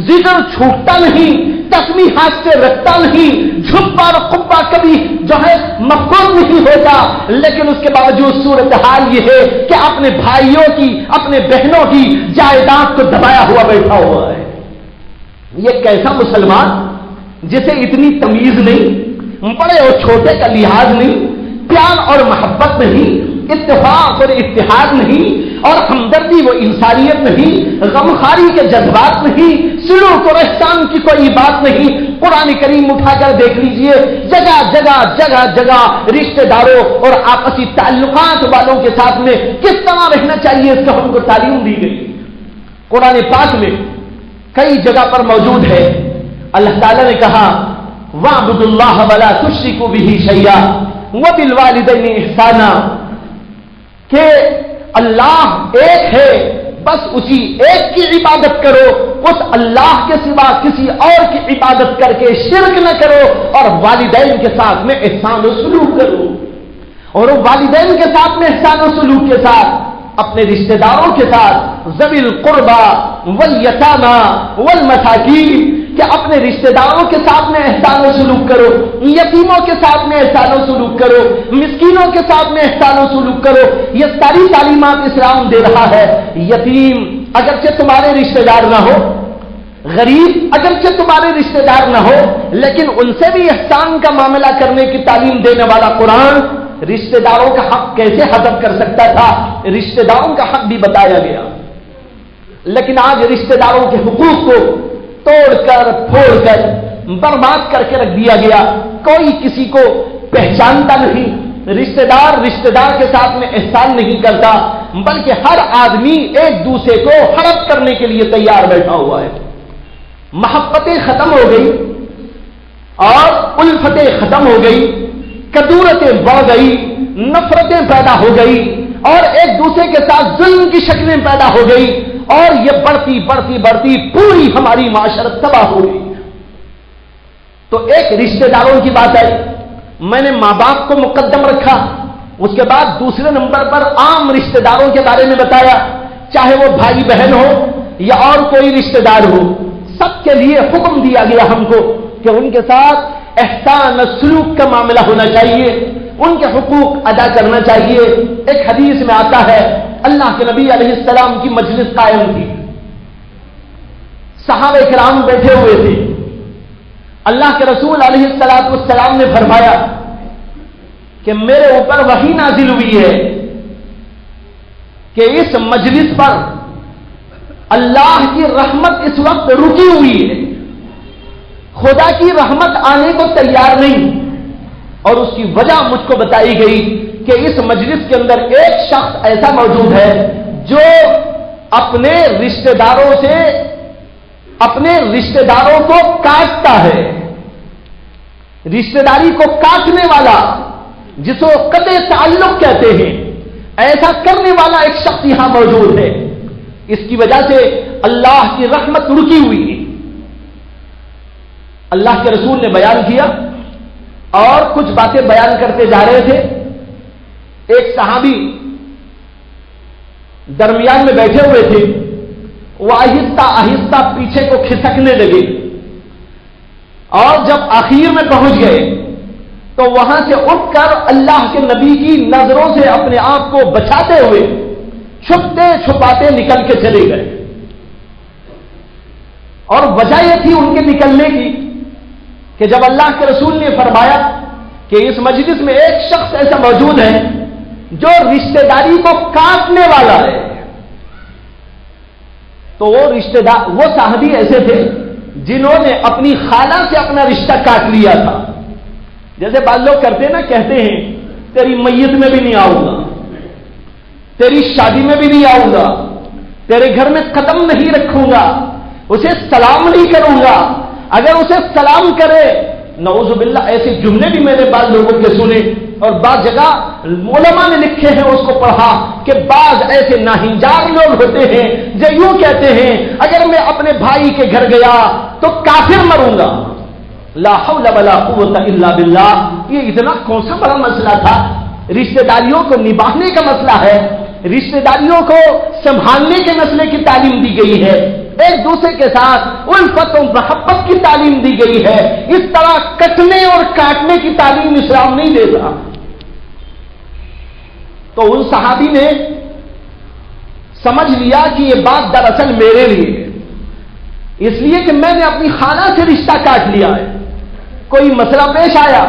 ذکر چھوٹتا نہیں، تسبیح ہاتھ سے رکھتا نہیں، جھپا اور قبا کبھی جو ہے مفقود نہیں ہوتا، لیکن اس کے باوجود صورتحال یہ ہے کہ اپنے بھائیوں کی، اپنے بہنوں کی جائیداد کو دبایا ہوا بیٹھا ہوا ہے۔ یہ کیسا مسلمان جسے اتنی تمیز نہیں، بڑے اور چھوٹے کا لحاظ نہیں، پیار اور محبت نہیں، اتفاق اور اتحاد نہیں، اور ہمدردی و انسانیت نہیں، غمخاری کے جذبات نہیں، سلوک اور احسان کی کوئی بات نہیں۔ قرآن کریم اٹھا کر دیکھ لیجئے، جگہ جگہ رشتہ داروں اور آپسی تعلقات والوں کے ساتھ میں کس طرح رہنا چاہیے اس کا ہم کو تعلیم دی گئی۔ قرآن پاک میں کئی جگہ پر موجود ہے. اللہ تعالیٰ نے کہا وَاعْبُدُوا اللَّهَ وَلَا تُشْرِكُوا بِهِ شَيْئًا وَبِالْوَالِدَيْنِ إِحْسَانًا کہ اللہ ایک ہے، بس اسی ایک کی عبادت کرو، اس اللہ کے سوا کسی اور کی عبادت کر کے شرک نہ کرو، اور والدین کے ساتھ میں احسان و سلوک کرو. اور والدین کے ساتھ میں احسان و سلوک کے ساتھ اپنے رشتہ داروں کے ساتھ ذوی القربى والیتامى والمساکین کہ اپنے رشتہ داروں کے ساتھ میں احسان و سلوک کرو، یتیموں کے ساتھ میں احسان و سلوک کرو، مسکینوں کے ساتھ میں احسان و سلوک کرو. یہ ساری تعلیمات اسلام دے رہا ہے. یتیم اگرچہ تمہارے رشتہ دار نہ ہو، غریب اگرچہ تمہارے رشتہ دار نہ ہو، لیکن ان سے بھی احسان کا معاملہ کرنے کی تعلیم دینے والا قرآن رشتہ داروں کا حق کیسے حذف کر سکتا تھا؟ رشتہ داروں کا حق بھی بتایا گیا. لیکن آج رشتہ داروں کے حقوق کو توڑ کر پھوڑ کر برباد کر کے رکھ دیا گیا. کوئی کسی کو پہچانتا نہیں، رشتہ دار کے ساتھ میں احسان نہیں کرتا، بلکہ ہر آدمی ایک دوسرے کو ہڑپ کرنے کے لیے تیار بیٹھا ہوا ہے. محبتیں ختم ہو گئی اور الفتیں ختم ہو گئی، کدورتیں بڑھ گئی، نفرتیں پیدا ہو گئی، اور ایک دوسرے کے ساتھ ظلم کی شکلیں پیدا ہو گئی، اور یہ بڑھتی پوری ہماری معاشرت تباہ ہو گئی. تو ایک رشتہ داروں کی بات ہے، میں نے ماں باپ کو مقدم رکھا، اس کے بعد دوسرے نمبر پر عام رشتہ داروں کے بارے میں بتایا، چاہے وہ بھائی بہن ہو یا اور کوئی رشتہ دار ہو، سب کے لیے حکم دیا گیا ہم کو کہ ان کے ساتھ احسان سلوک کا معاملہ ہونا چاہیے، ان کے حقوق ادا کرنا چاہیے. ایک حدیث میں آتا ہے اللہ کے نبی علیہ السلام کی مجلس قائم تھی، صحابہ کرام بیٹھے ہوئے تھے. اللہ کے رسول علیہ السلام نے فرمایا کہ میرے اوپر وحی نازل ہوئی ہے کہ اس مجلس پر اللہ کی رحمت اس وقت رکی ہوئی ہے، خدا کی رحمت آنے کو تیار نہیں. اور اس کی وجہ مجھ کو بتائی گئی کہ اس مجلس کے اندر ایک شخص ایسا موجود ہے جو اپنے رشتہ داروں کو کاٹتا ہے، رشتہ داری کو کاٹنے والا، جس کو قطع تعلق کہتے ہیں، ایسا کرنے والا ایک شخص یہاں موجود ہے. اس کی وجہ سے اللہ کی رحمت رکی ہوئی ہے. اللہ کے رسول نے بیان کیا اور کچھ باتیں بیان کرتے جا رہے تھے. ایک صحابی درمیان میں بیٹھے ہوئے تھے، وہ آہستہ آہستہ پیچھے کو کھسکنے لگے، اور جب آخر میں پہنچ گئے تو وہاں سے اٹھ کر اللہ کے نبی کی نظروں سے اپنے آپ کو بچاتے ہوئے چھپتے چھپاتے نکل کے چلے گئے. اور وجہ یہ تھی ان کے نکلنے کی کہ جب اللہ کے رسول نے فرمایا کہ اس مجلس میں ایک شخص ایسا موجود ہے جو رشتہ داری کو کاٹنے والا ہے، تو وہ صحابی ایسے تھے جنہوں نے اپنی خالہ سے اپنا رشتہ کاٹ لیا تھا. جیسے بعض لوگ کرتے نا، کہتے ہیں تیری میت میں بھی نہیں آؤں گا، تیری شادی میں بھی نہیں آؤں گا، تیرے گھر میں قدم نہیں رکھوں گا، اسے سلام نہیں کروں گا. اگر اسے سلام کرے، نعوذ باللہ، ایسے جملے بھی میں نے بعض لوگوں کے سنے، اور بعض جگہ علماء نے لکھے ہیں، اس کو پڑھا کہ بعض ایسے ناہنجار لوگ ہوتے ہیں جو یوں کہتے ہیں اگر میں اپنے بھائی کے گھر گیا تو کافر مروں گا. لا حول ولا قوت الا باللہ. یہ اتنا کون سا بڑا مسئلہ تھا؟ رشتہ داریوں کو نبھانے کا مسئلہ ہے، رشتہ داریوں کو سنبھالنے کے مسئلے کی تعلیم دی گئی ہے، ایک دوسرے کے ساتھ الفت و محبت کی تعلیم دی گئی ہے. اس طرح کٹنے اور کاٹنے کی تعلیم اسلام نہیں دیتا. تو ان صحابی نے سمجھ لیا کہ یہ بات دراصل میرے لیے ہے، اس لیے کہ میں نے اپنی خالہ سے رشتہ کاٹ لیا ہے. کوئی مسئلہ پیش آیا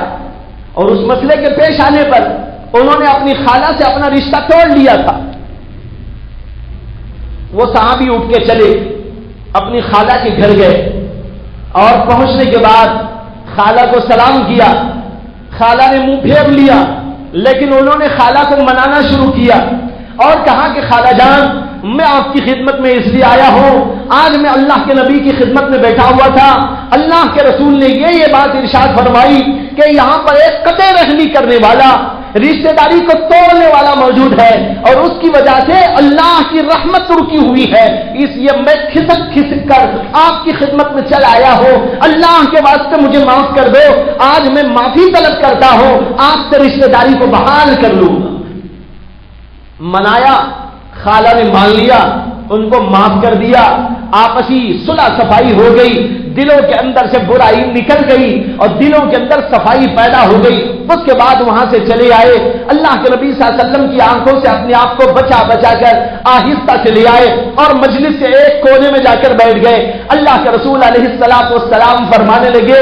اور اس مسئلے کے پیش آنے پر انہوں نے اپنی خالہ سے اپنا رشتہ توڑ لیا تھا. وہ صحابی اٹھ کے چلے، اپنی خالہ کے گھر گئے، اور پہنچنے کے بعد خالہ کو سلام کیا. خالہ نے منہ پھیر لیا، لیکن انہوں نے خالہ کو منانا شروع کیا اور کہا کہ خالہ جان، میں آپ کی خدمت میں اس لیے آیا ہوں، آج میں اللہ کے نبی کی خدمت میں بیٹھا ہوا تھا، اللہ کے رسول نے یہ بات ارشاد فرمائی کہ یہاں پر ایک قطع رحمی کرنے والا، رشتہ داری کو توڑنے والا موجود ہے، اور اس کی وجہ سے اللہ کی رحمت رکی ہوئی ہے، اس لیے میں کھسک کر آپ کی خدمت میں چل آیا ہوں، اللہ کے واسطے مجھے معاف کر دو، آج میں معافی طلب کرتا ہوں، آپ سے رشتہ داری کو بحال کر لوں گا۔ منایا، خالہ نے مان لیا، ان کو معاف کر دیا، آپسی صلح صفائی ہو گئی، دلوں کے اندر سے برائی نکل گئی اور دلوں کے اندر صفائی پیدا ہو گئی۔ اس کے بعد وہاں سے چلے آئے، اللہ کے نبی صلی اللہ علیہ وسلم کی آنکھوں سے اپنے آپ کو بچا بچا کر آہستہ چلے آئے اور مجلس کے ایک کونے میں جا کر بیٹھ گئے۔ اللہ کے رسول علیہ السلام فرمانے لگے،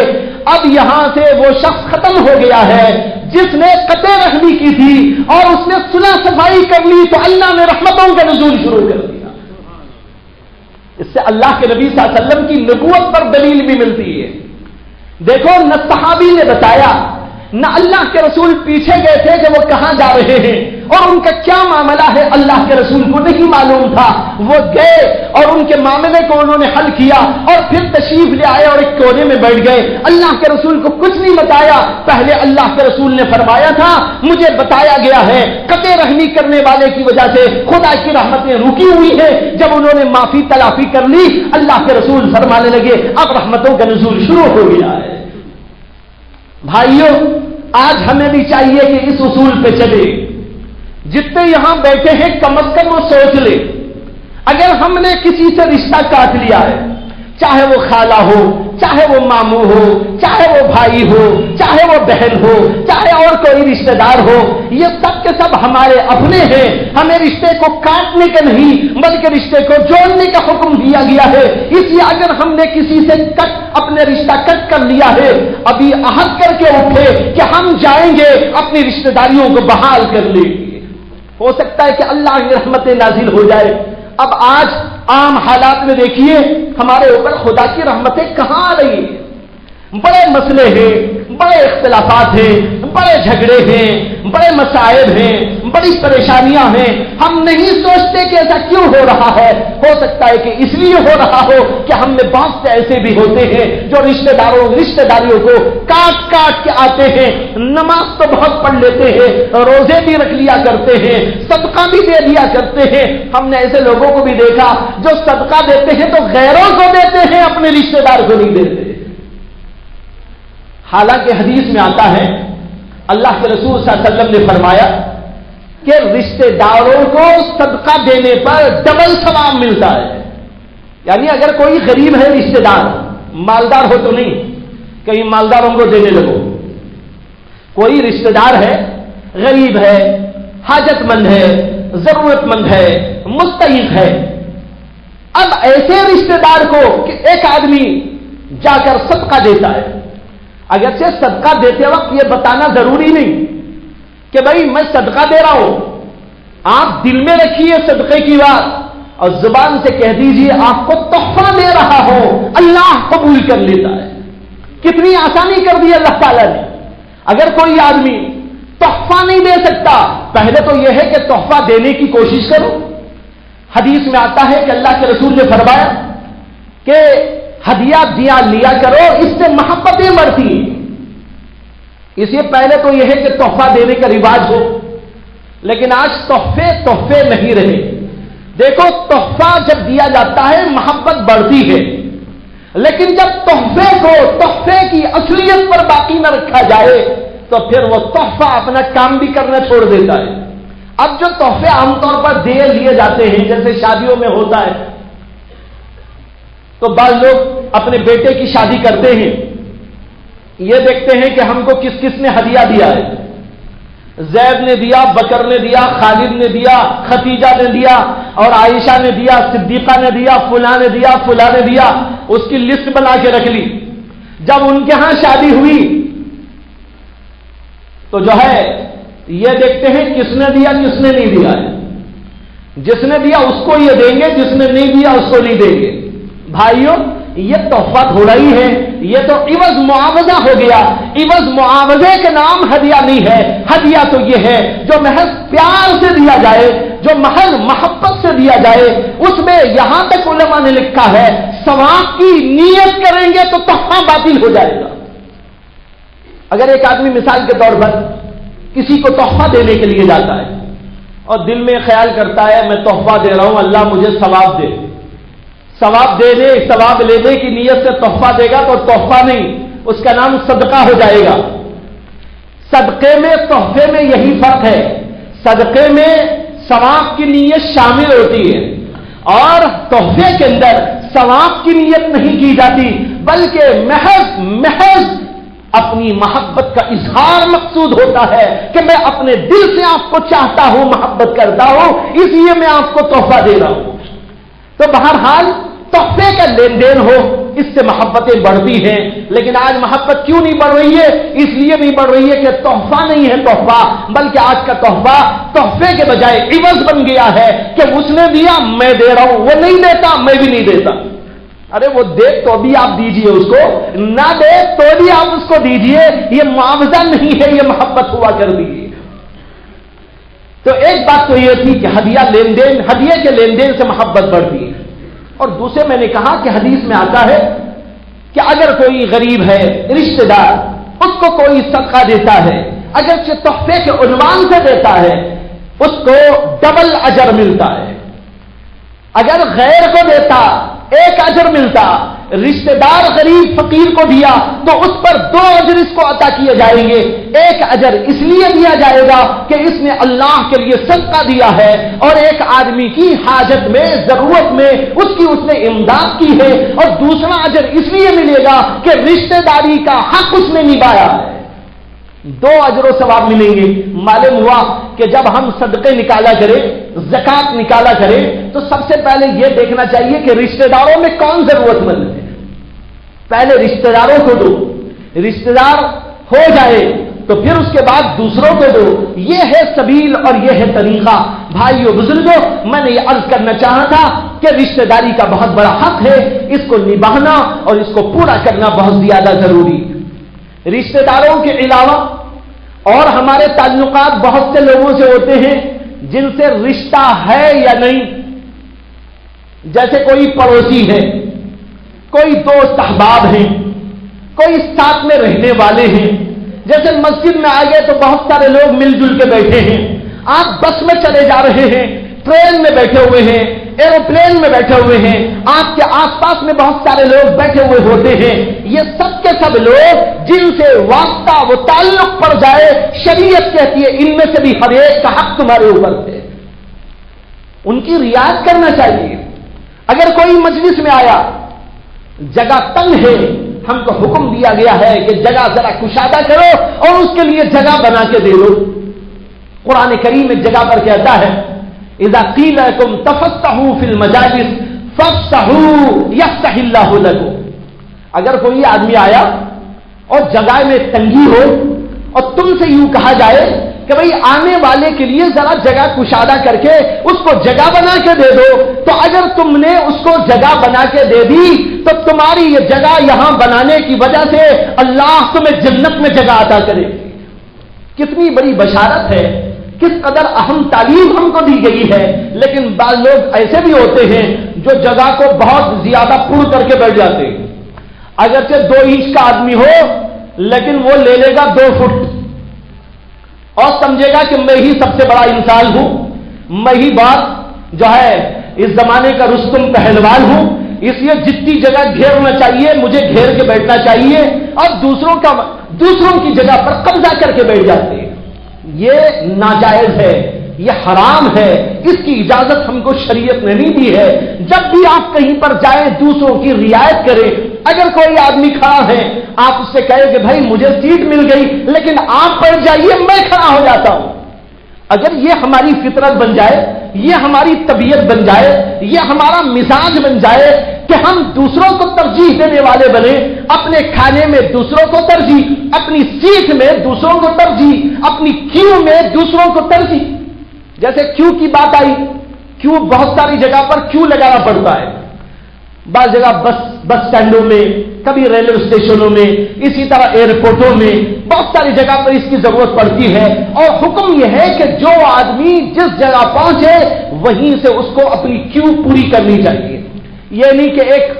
اب یہاں سے وہ شخص ختم ہو گیا ہے جس نے قطع رحمی کی تھی اور اس نے صلح صفائی کر لی تو اللہ نے رحمتوں کا نزول شروع کر دیا۔ اس سے اللہ کے نبی صلی اللہ علیہ وسلم کی نبوت پر دلیل بھی ملتی ہے۔ دیکھو، نہ صحابی نے بتایا، نہ اللہ کے رسول پیچھے گئے تھے کہ وہ کہاں جا رہے ہیں اور ان کا کیا معاملہ ہے، اللہ کے رسول کو نہیں معلوم تھا۔ وہ گئے اور ان کے معاملے کو انہوں نے حل کیا اور پھر تشریف لے آئے اور ایک کونے میں بیٹھ گئے۔ اللہ کے رسول کو کچھ نہیں بتایا، پہلے اللہ کے رسول نے فرمایا تھا مجھے بتایا گیا ہے قطع رحمی کرنے والے کی وجہ سے خدا کی رحمتیں رکی ہوئی ہیں۔ جب انہوں نے معافی تلافی کر لی، اللہ کے رسول فرمانے لگے اب رحمتوں کا نزول شروع ہو گیا ہے۔ بھائیوں، آج ہمیں بھی چاہیے کہ اس اصول پہ چلے، جتنے یہاں بیٹھے ہیں کم از کم وہ سوچ لے، اگر ہم نے کسی سے رشتہ کاٹ لیا ہے، چاہے وہ خالہ ہو، چاہے وہ ماموں ہو، چاہے وہ بھائی ہو، چاہے وہ بہن ہو، چاہے اور کوئی رشتہ دار ہو، یہ سب کے سب ہمارے اپنے ہیں، ہمیں رشتے کو کاٹنے کا نہیں بلکہ رشتے کو جوڑنے کا حکم دیا گیا ہے۔ اس لیے اگر ہم نے کسی سے اپنے رشتہ کٹ کر لیا ہے، ابھی عہد کر کے اٹھے کہ ہم جائیں گے اپنی رشتہ داریوں کو بحال کر لیں گے، ہو سکتا ہے کہ اللہ کی رحمتیں نازل ہو جائے۔ اب آج عام حالات میں دیکھیے ہمارے اوپر خدا کی رحمتیں کہاں آ رہی ہیں، بڑے مسئلے ہیں، بڑے اختلافات ہیں، بڑے جھگڑے ہیں، بڑے مسائل ہیں، بڑی پریشانیاں ہیں، ہم نہیں سوچتے کہ ایسا کیوں ہو رہا ہے۔ ہو سکتا ہے کہ اس لیے ہو رہا ہو کہ ہم میں بہت سے ایسے بھی ہوتے ہیں جو رشتہ داریوں کو کاٹ کاٹ کے آتے ہیں، نماز تو بہت پڑھ لیتے ہیں، روزے بھی رکھ لیا کرتے ہیں، صدقہ بھی دے دیا کرتے ہیں۔ ہم نے ایسے لوگوں کو بھی دیکھا جو صدقہ دیتے ہیں تو غیروں کو دیتے ہیں، اپنے رشتہ دار کو نہیں دیتے۔ حالانکہ حدیث میں آتا ہے اللہ کے رسول صلی اللہ علیہ وسلم نے فرمایا کہ رشتہ داروں کو صدقہ دینے پر ڈبل ثواب ملتا ہے۔ یعنی اگر کوئی غریب ہے رشتہ دار، مالدار ہو تو نہیں، کہیں مالداروں کو دینے لگو، کوئی رشتہ دار ہے، غریب ہے، حاجت مند ہے، ضرورت مند ہے، مستحق ہے، اب ایسے رشتہ دار کو کہ ایک آدمی جا کر صدقہ دیتا ہے، اگرچہ صدقہ دیتے وقت یہ بتانا ضروری نہیں کہ بھائی میں صدقہ دے رہا ہوں، آپ دل میں رکھیے صدقے کی بات اور زبان سے کہہ دیجئے آپ کو تحفہ دے رہا ہوں، اللہ قبول کر لیتا ہے۔ کتنی آسانی کر دی اللہ تعالیٰ نے۔ اگر کوئی آدمی تحفہ نہیں دے سکتا، پہلے تو یہ ہے کہ تحفہ دینے کی کوشش کرو۔ حدیث میں آتا ہے کہ اللہ کے رسول نے فرمایا کہ ہدیہ دیا لیا کرو، اس سے محبتیں بڑھتی ہیں۔ اس لیے پہلے تو یہ ہے کہ تحفہ دینے کا رواج ہو، لیکن آج تحفے نہیں رہے۔ دیکھو، تحفہ جب دیا جاتا ہے محبت بڑھتی ہے، لیکن جب تحفے کی اصلیت پر باقی نہ رکھا جائے تو پھر وہ تحفہ اپنا کام بھی کرنا چھوڑ دیتا ہے۔ اب جو تحفے عام طور پر دے لیے جاتے ہیں، جیسے شادیوں میں ہوتا ہے، تو بعض لوگ اپنے بیٹے کی شادی کرتے ہیں، یہ دیکھتے ہیں کہ ہم کو کس کس نے ہدیہ دیا ہے، زید نے دیا، بکر نے دیا، خالد نے دیا، ختیجہ نے دیا اور عائشہ نے دیا، صدیقہ نے دیا، فلاں نے دیا، فلاں نے دیا، اس کی لسٹ بنا کے رکھ لی۔ جب ان کے ہاں شادی ہوئی تو جو ہے یہ دیکھتے ہیں کس نے دیا کس نے نہیں دیا ہے، جس نے دیا اس کو یہ دیں گے، جس نے نہیں دیا اس کو نہیں دیں گے۔ بھائیوں، یہ تحفہ تھوڑا ہی ہے، یہ تو عوض معاوضہ ہو گیا۔ عوض معاوضے کا نام ہدیہ نہیں ہے، ہدیہ تو یہ ہے جو محض پیار سے دیا جائے، جو محض محبت سے دیا جائے، اس میں یہاں تک علماء نے لکھا ہے ثواب کی نیت کریں گے تو تحفہ باطل ہو جائے گا۔ اگر ایک آدمی مثال کے طور پر کسی کو تحفہ دینے کے لیے جاتا ہے اور دل میں خیال کرتا ہے میں تحفہ دے رہا ہوں، اللہ مجھے ثواب دے، ثواب دینے ثواب لینے کی نیت سے تحفہ دے گا تو تحفہ نہیں، اس کا نام صدقہ ہو جائے گا۔ صدقے میں تحفے میں یہی فرق ہے، صدقے میں ثواب کی نیت شامل ہوتی ہے اور تحفے کے اندر ثواب کی نیت نہیں کی جاتی، بلکہ محض اپنی محبت کا اظہار مقصود ہوتا ہے کہ میں اپنے دل سے آپ کو چاہتا ہوں، محبت کرتا ہوں، اس لیے میں آپ کو تحفہ دے رہا ہوں۔ تو بہرحال تحفے کا لین دین ہو، اس سے محبتیں بڑھتی ہیں، لیکن آج محبت کیوں نہیں بڑھ رہی ہے؟ اس لیے نہیں بڑھ رہی ہے کہ تحفہ نہیں ہے تحفہ، بلکہ آج کا تحفہ تحفے کے بجائے عوض بن گیا ہے کہ اس نے دیا میں دے رہا ہوں، وہ نہیں دیتا میں بھی نہیں دیتا۔ ارے وہ دے تو بھی آپ دیجئے اس کو، نہ دے تو بھی آپ اس کو دیجئے، یہ معاوضہ نہیں ہے، یہ محبت ہوا کر دیجیے۔ تو ایک بات تو یہ تھی کہ ہدیے کے لین دین سے محبت بڑھتی ہے، اور دوسرے میں نے کہا کہ حدیث میں آتا ہے کہ اگر کوئی غریب ہے رشتہ دار، اس کو کوئی صدقہ دیتا ہے، اگرچہ تحفے کے عنوان سے دیتا ہے، اس کو ڈبل اجر ملتا ہے۔ اگر غیر کو دیتا ایک اجر ملتا، رشتہ دار غریب فقیر کو دیا تو اس پر 2 اجر اس کو عطا کیے جائیں گے۔ ایک اجر اس لیے دیا جائے گا کہ اس نے اللہ کے لیے صدقہ دیا ہے، اور ایک آدمی کی حاجت میں ضرورت میں اس نے امداد کی ہے، اور دوسرا اجر اس لیے ملے گا کہ رشتہ داری کا حق اس نے نبھایا ہے۔ 2 اجر و ثواب ملیں گے۔ معلوم ہوا کہ جب ہم صدقے نکالا کریں، زکات نکالا کریں، تو سب سے پہلے یہ دیکھنا چاہیے کہ رشتہ داروں میں کون ضرورت مند ہے، پہلے رشتہ داروں کو دو، رشتہ دار ہو جائے تو پھر اس کے بعد دوسروں کو دو۔ یہ ہے سبیل اور یہ ہے طریقہ۔ بھائیو بزرگوں، میں نے یہ عرض کرنا چاہا تھا کہ رشتہ داری کا بہت بڑا حق ہے، اس کو نبھانا اور اس کو پورا کرنا بہت زیادہ ضروری ہے۔ رشتہ داروں کے علاوہ اور ہمارے تعلقات بہت سے لوگوں سے ہوتے ہیں جن سے رشتہ ہے یا نہیں، جیسے کوئی پڑوسی ہے، کوئی دوست احباب ہیں، کوئی ساتھ میں رہنے والے ہیں۔ جیسے مسجد میں آ گئے تو بہت سارے لوگ مل جل کے بیٹھے ہیں، آپ بس میں چلے جا رہے ہیں، ٹرین میں بیٹھے ہوئے ہیں، ایروپلین میں بیٹھے ہوئے ہیں، آپ کے آس پاس میں بہت سارے لوگ بیٹھے ہوئے ہوتے ہیں۔ یہ سب کے سب لوگ جن سے واسطہ و تعلق پڑ جائے، شریعت کہتی ہے ان میں سے بھی ہر ایک کا حق تمہارے اوپر ہے، ان کی رعایت کرنا چاہیے۔ اگر کوئی مجلس میں آیا، جگہ تنگ ہے، ہم کو حکم دیا گیا ہے کہ جگہ ذرا کشادہ کرو اور اس کے لیے جگہ بنا کے دے دو۔ قرآن کریم ایک جگہ پر کہتا ہے اذا قیل لکم تفسحوا فی المجالس فافسحوا یفسح اللہ لکم۔ اگر کوئی آدمی آیا اور جگہ میں تنگی ہو اور تم سے یوں کہا جائے کہ بھئی آنے والے کے لیے ذرا جگہ کشادہ کر کے اس کو جگہ بنا کے دے دو، تو اگر تم نے اس کو جگہ بنا کے دے دی تو تمہاری یہ جگہ یہاں بنانے کی وجہ سے اللہ تمہیں جنت میں جگہ عطا کرے گی۔ کتنی بڑی بشارت ہے، کس قدر اہم تعلیم ہم کو دی گئی ہے۔ لیکن بعض لوگ ایسے بھی ہوتے ہیں جو جگہ کو بہت زیادہ پُر کر کے بیٹھ جاتے ہیں، اگرچہ 2 انچ کا آدمی ہو لیکن وہ لے لے گا 2 فٹ اور سمجھے گا کہ میں ہی سب سے بڑا انسان ہوں، میں ہی بات جو ہے اس زمانے کا رستم پہلوان ہوں، اس لیے جتنی جگہ گھیرنا چاہیے مجھے گھیر کے بیٹھنا چاہیے، اور دوسروں کی جگہ پر قبضہ کر کے بیٹھ جاتے ہیں۔ یہ ناجائز ہے، یہ حرام ہے، اس کی اجازت ہم کو شریعت نے نہیں دی ہے۔ جب بھی آپ کہیں پر جائیں دوسروں کی رعایت کریں۔ اگر کوئی آدمی کھڑا ہے، آپ اس سے کہیں کہ بھائی مجھے سیٹ مل گئی لیکن آپ بیٹھ جائیے میں کھڑا ہو جاتا ہوں۔ اگر یہ ہماری فطرت بن جائے، یہ ہماری طبیعت بن جائے، یہ ہمارا مزاج بن جائے کہ ہم دوسروں کو ترجیح دینے والے بنے، اپنے کھانے میں دوسروں کو ترجیح، اپنی سیٹ میں دوسروں کو ترجیح، اپنی کیو میں دوسروں کو ترجیح۔ جیسے کیو کی بات آئی، کیو بہت ساری جگہ پر کیو لگانا پڑتا ہے، بعض جگہ بس سٹینڈوں میں، کبھی ریلوے اسٹیشنوں میں، اسی طرح ایئرپورٹوں میں، بہت ساری جگہ پر اس کی ضرورت پڑتی ہے، اور حکم یہ ہے کہ جو آدمی جس جگہ پہنچے وہیں سے اس کو اپنی کیو پوری کرنی چاہیے. یہ نہیں کہ ایک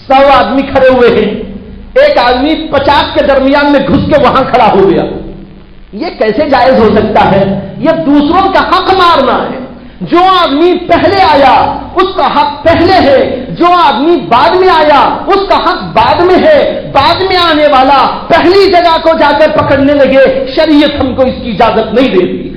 100 آدمی کھڑے ہوئے ہیں، ایک آدمی 50 کے درمیان میں گھس کے وہاں کھڑا ہو گیا. یہ کیسے جائز ہو سکتا ہے؟ یہ دوسروں کا حق مارنا ہے. جو آدمی پہلے آیا اس کا حق پہلے ہے، جو آدمی بعد میں آیا اس کا حق بعد میں ہے. بعد میں آنے والا پہلی جگہ کو جا کر پکڑنے لگے، شریعت ہم کو اس کی اجازت نہیں دیتی.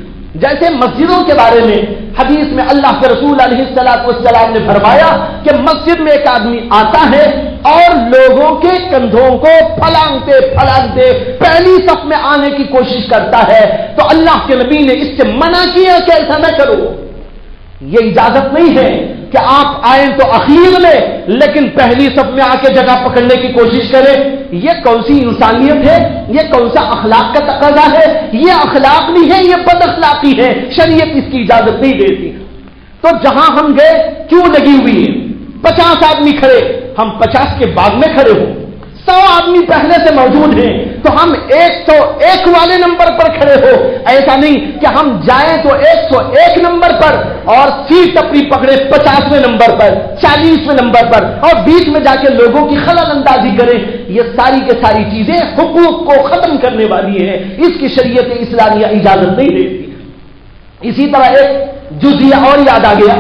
جیسے مسجدوں کے بارے میں حدیث میں اللہ کے رسول علیہ الصلوۃ والسلام نے فرمایا کہ مسجد میں ایک آدمی آتا ہے اور لوگوں کے کندھوں کو پھلانگتے پھلانگتے پہلی صف میں آنے کی کوشش کرتا ہے، تو اللہ کے نبی نے اس سے منع کیا کہ ایسا نہ کرو. یہ اجازت نہیں ہے کہ آپ آئیں تو اخیر میں لیکن پہلی صف میں آ کے جگہ پکڑنے کی کوشش کریں. یہ کون سی انسانیت ہے؟ یہ کون سا اخلاق کا تقاضا ہے؟ یہ اخلاق نہیں ہے، یہ بد اخلاقی ہے. شریعت اس کی اجازت نہیں دیتی. تو جہاں ہم گئے کیوں لگی ہوئی ہے، 50 آدمی کھڑے، ہم 50 کے بعد میں کھڑے ہوں، 100 آدمی پہلے سے موجود ہیں تو ہم 101 والے نمبر پر کھڑے ہو. ایسا نہیں کہ ہم جائیں تو 101 نمبر پر اور سیٹ اپنی پکڑے 50ویں نمبر پر، 40ویں نمبر پر، اور بیچ میں جا کے لوگوں کی خلل اندازی کریں. یہ ساری کے ساری چیزیں حقوق کو ختم کرنے والی ہیں. اس کی شریعت اسلامیہ اجازت نہیں دیتی. اسی طرح ایک جزیہ اور یاد آ گیا